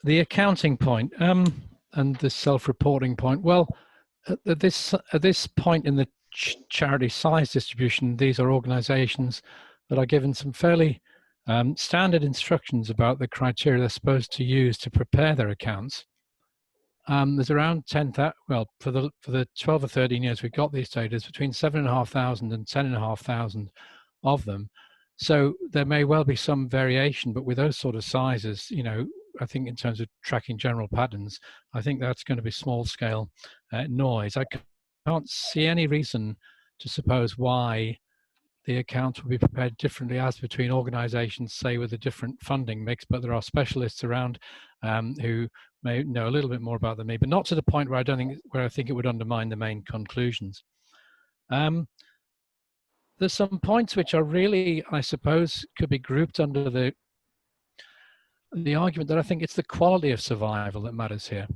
The accounting point and the self-reporting point. Well, at this point in the charity size distribution, these are organisations that are given some fairly standard instructions about the criteria they're supposed to use to prepare their accounts. There's around 10,000. Well, for the 12 or 13 years we've got these data, there's between 7,500 and 10,500 of them. So there may well be some variation, but with those sort of sizes, I think in terms of tracking general patterns, I think that's going to be small scale noise. I can't see any reason to suppose why the accounts will be prepared differently as between organisations, say, with a different funding mix, but there are specialists around who may know a little bit more about than me, but not to the point where I think it would undermine the main conclusions. There's some points which are really, I suppose, could be grouped under the argument that I think it's the quality of survival that matters here,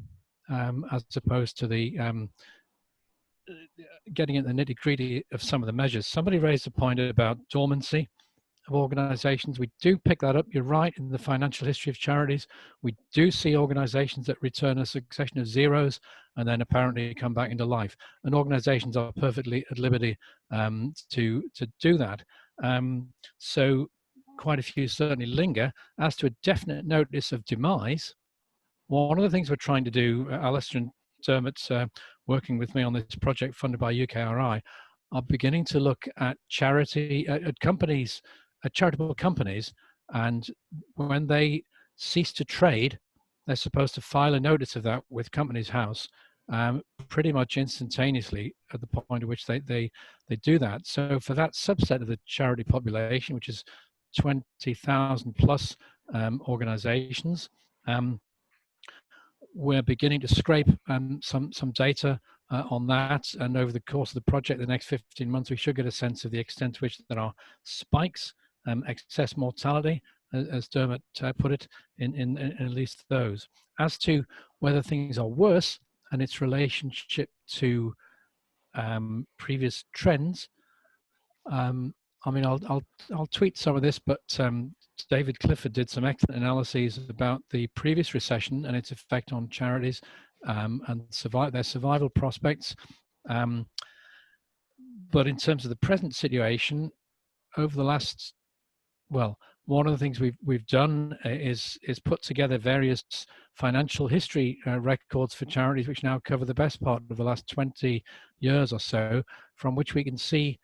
as opposed to the getting into the nitty-gritty of some of the measures, somebody raised a point about dormancy of organizations. We do pick that up. You're right. In the financial history of charities, we do see organizations that return a succession of zeros and then apparently come back into life. And organizations are perfectly at liberty to do that. So quite a few certainly linger. As to a definite notice of demise, one of the things we're trying to do, Alasdair and Dermot's working with me on this project funded by UKRI, are beginning to look at charity, at companies, at charitable companies, and when they cease to trade, they're supposed to file a notice of that with Companies House pretty much instantaneously at the point at which they do that. So for that subset of the charity population, which is 20,000 plus organizations, we're beginning to scrape some data on that, and over the course of the project, the next 15 months, we should get a sense of the extent to which there are spikes, excess mortality, as Dermot put it, in at least those. As to whether things are worse and its relationship to previous trends, I mean, I'll tweet some of this, but David Clifford did some excellent analyses about the previous recession and its effect on charities and their survival prospects. But in terms of the present situation, over the last, well, one of the things we've done is put together various financial history records for charities, which now cover the best part of the last 20 years or so, from which we can see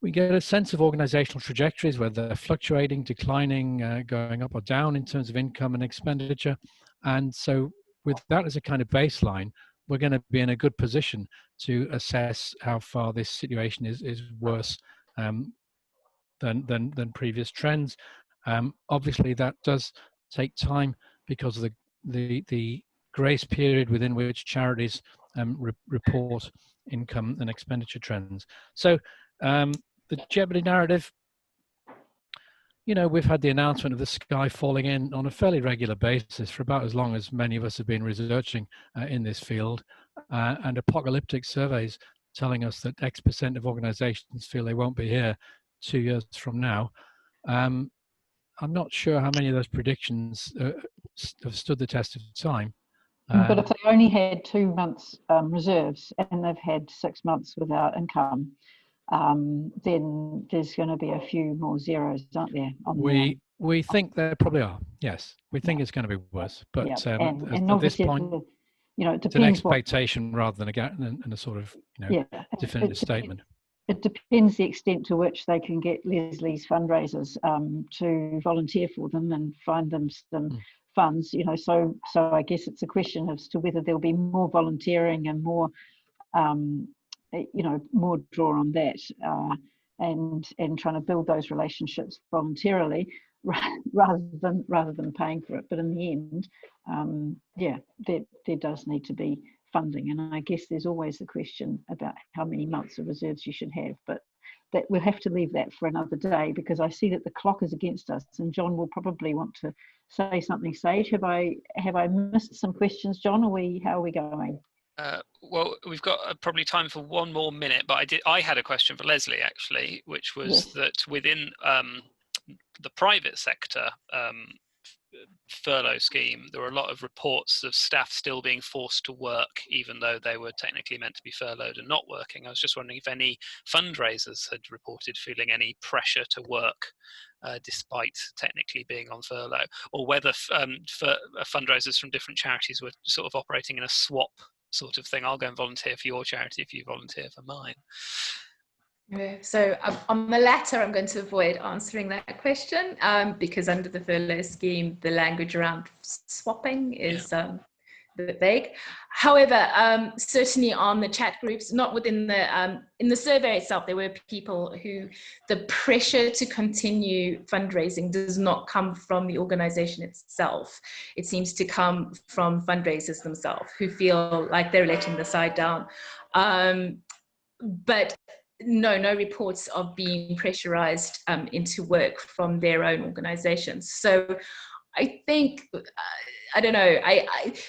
we get a sense of organizational trajectories, whether they're fluctuating, declining, going up or down in terms of income and expenditure. And so with that as a kind of baseline, we're going to be in a good position to assess how far this situation is worse than previous trends. Obviously, that does take time because of the grace period within which charities report income and expenditure trends. So the jeopardy narrative, you know, we've had the announcement of the sky falling in on a fairly regular basis for about as long as many of us have been researching in this field, and apocalyptic surveys telling us that X% of organizations feel they won't be here 2 years from now. I'm not sure how many of those predictions have stood the test of time. But if they only had 2 months reserves and they've had 6 months without income, then there's going to be a few more zeros, aren't there? We think there probably are. Yes, we think it's going to be worse. But and at this point, you know, it depends. It's an expectation rather than a sort of definitive statement. It depends the extent to which they can get Leslie's fundraisers to volunteer for them and find them some funds. You know, so I guess it's a question as to whether there'll be more volunteering and more, you know, more draw on that, and trying to build those relationships voluntarily rather than paying for it. But in the end, there does need to be funding, and I guess there's always the question about how many months of reserves you should have, but that we'll have to leave that for another day, because I see that the clock is against us, and John will probably want to say something. Sage, have I missed some questions, John? How are we going? Well, we've got probably time for one more minute, but I had a question for Leslie actually, which was that within the private sector furlough scheme, there were a lot of reports of staff still being forced to work even though they were technically meant to be furloughed and not working. I was just wondering if any fundraisers had reported feeling any pressure to work despite technically being on furlough, or whether fundraisers from different charities were sort of operating in a swap sort of thing. I'll go and volunteer for your charity if you volunteer for mine. So on the latter, I'm going to avoid answering that question because under the furlough scheme, the language around swapping is a bit vague. However, certainly on the chat groups, not within the, in the survey itself, there were people who the pressure to continue fundraising does not come from the organization itself. It seems to come from fundraisers themselves who feel like they're letting the side down. But no reports of being pressurized into work from their own organizations. So I think I don't know.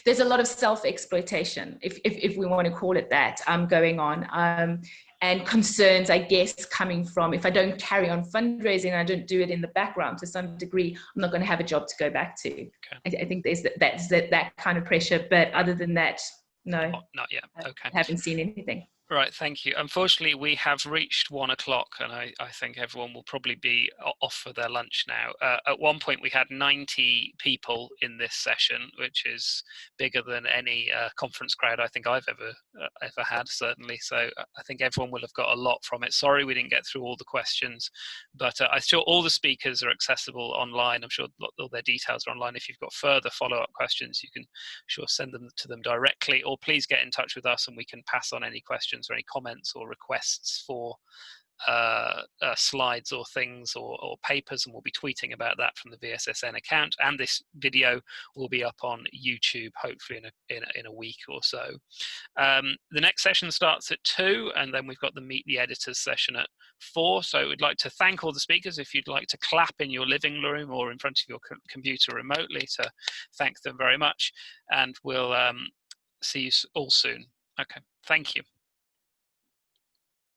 There's a lot of self-exploitation, if we want to call it that, going on. And concerns, I guess, coming from, if I don't carry on fundraising, I don't do it in the background to some degree, I'm not going to have a job to go back to. Okay. I think there's that kind of pressure, but other than that, no. Not yet. Okay. I haven't seen anything. Right, thank you. Unfortunately, we have reached 1 o'clock, and I think everyone will probably be off for their lunch now. At one point, we had 90 people in this session, which is bigger than any conference crowd I think I've ever had, certainly. So I think everyone will have got a lot from it. Sorry we didn't get through all the questions, but I'm sure all the speakers are accessible online. I'm sure all their details are online. If you've got further follow-up questions, you can send them to them directly, or please get in touch with us and we can pass on any questions or any comments or requests for slides or things or papers, and we'll be tweeting about that from the VSSN account. And this video will be up on YouTube hopefully in a week or so. The next session starts at 2, and then we've got the Meet the Editors session at 4. So we'd like to thank all the speakers. If you'd like to clap in your living room or in front of your computer remotely, to thank them very much, and we'll see you all soon. Okay, thank you.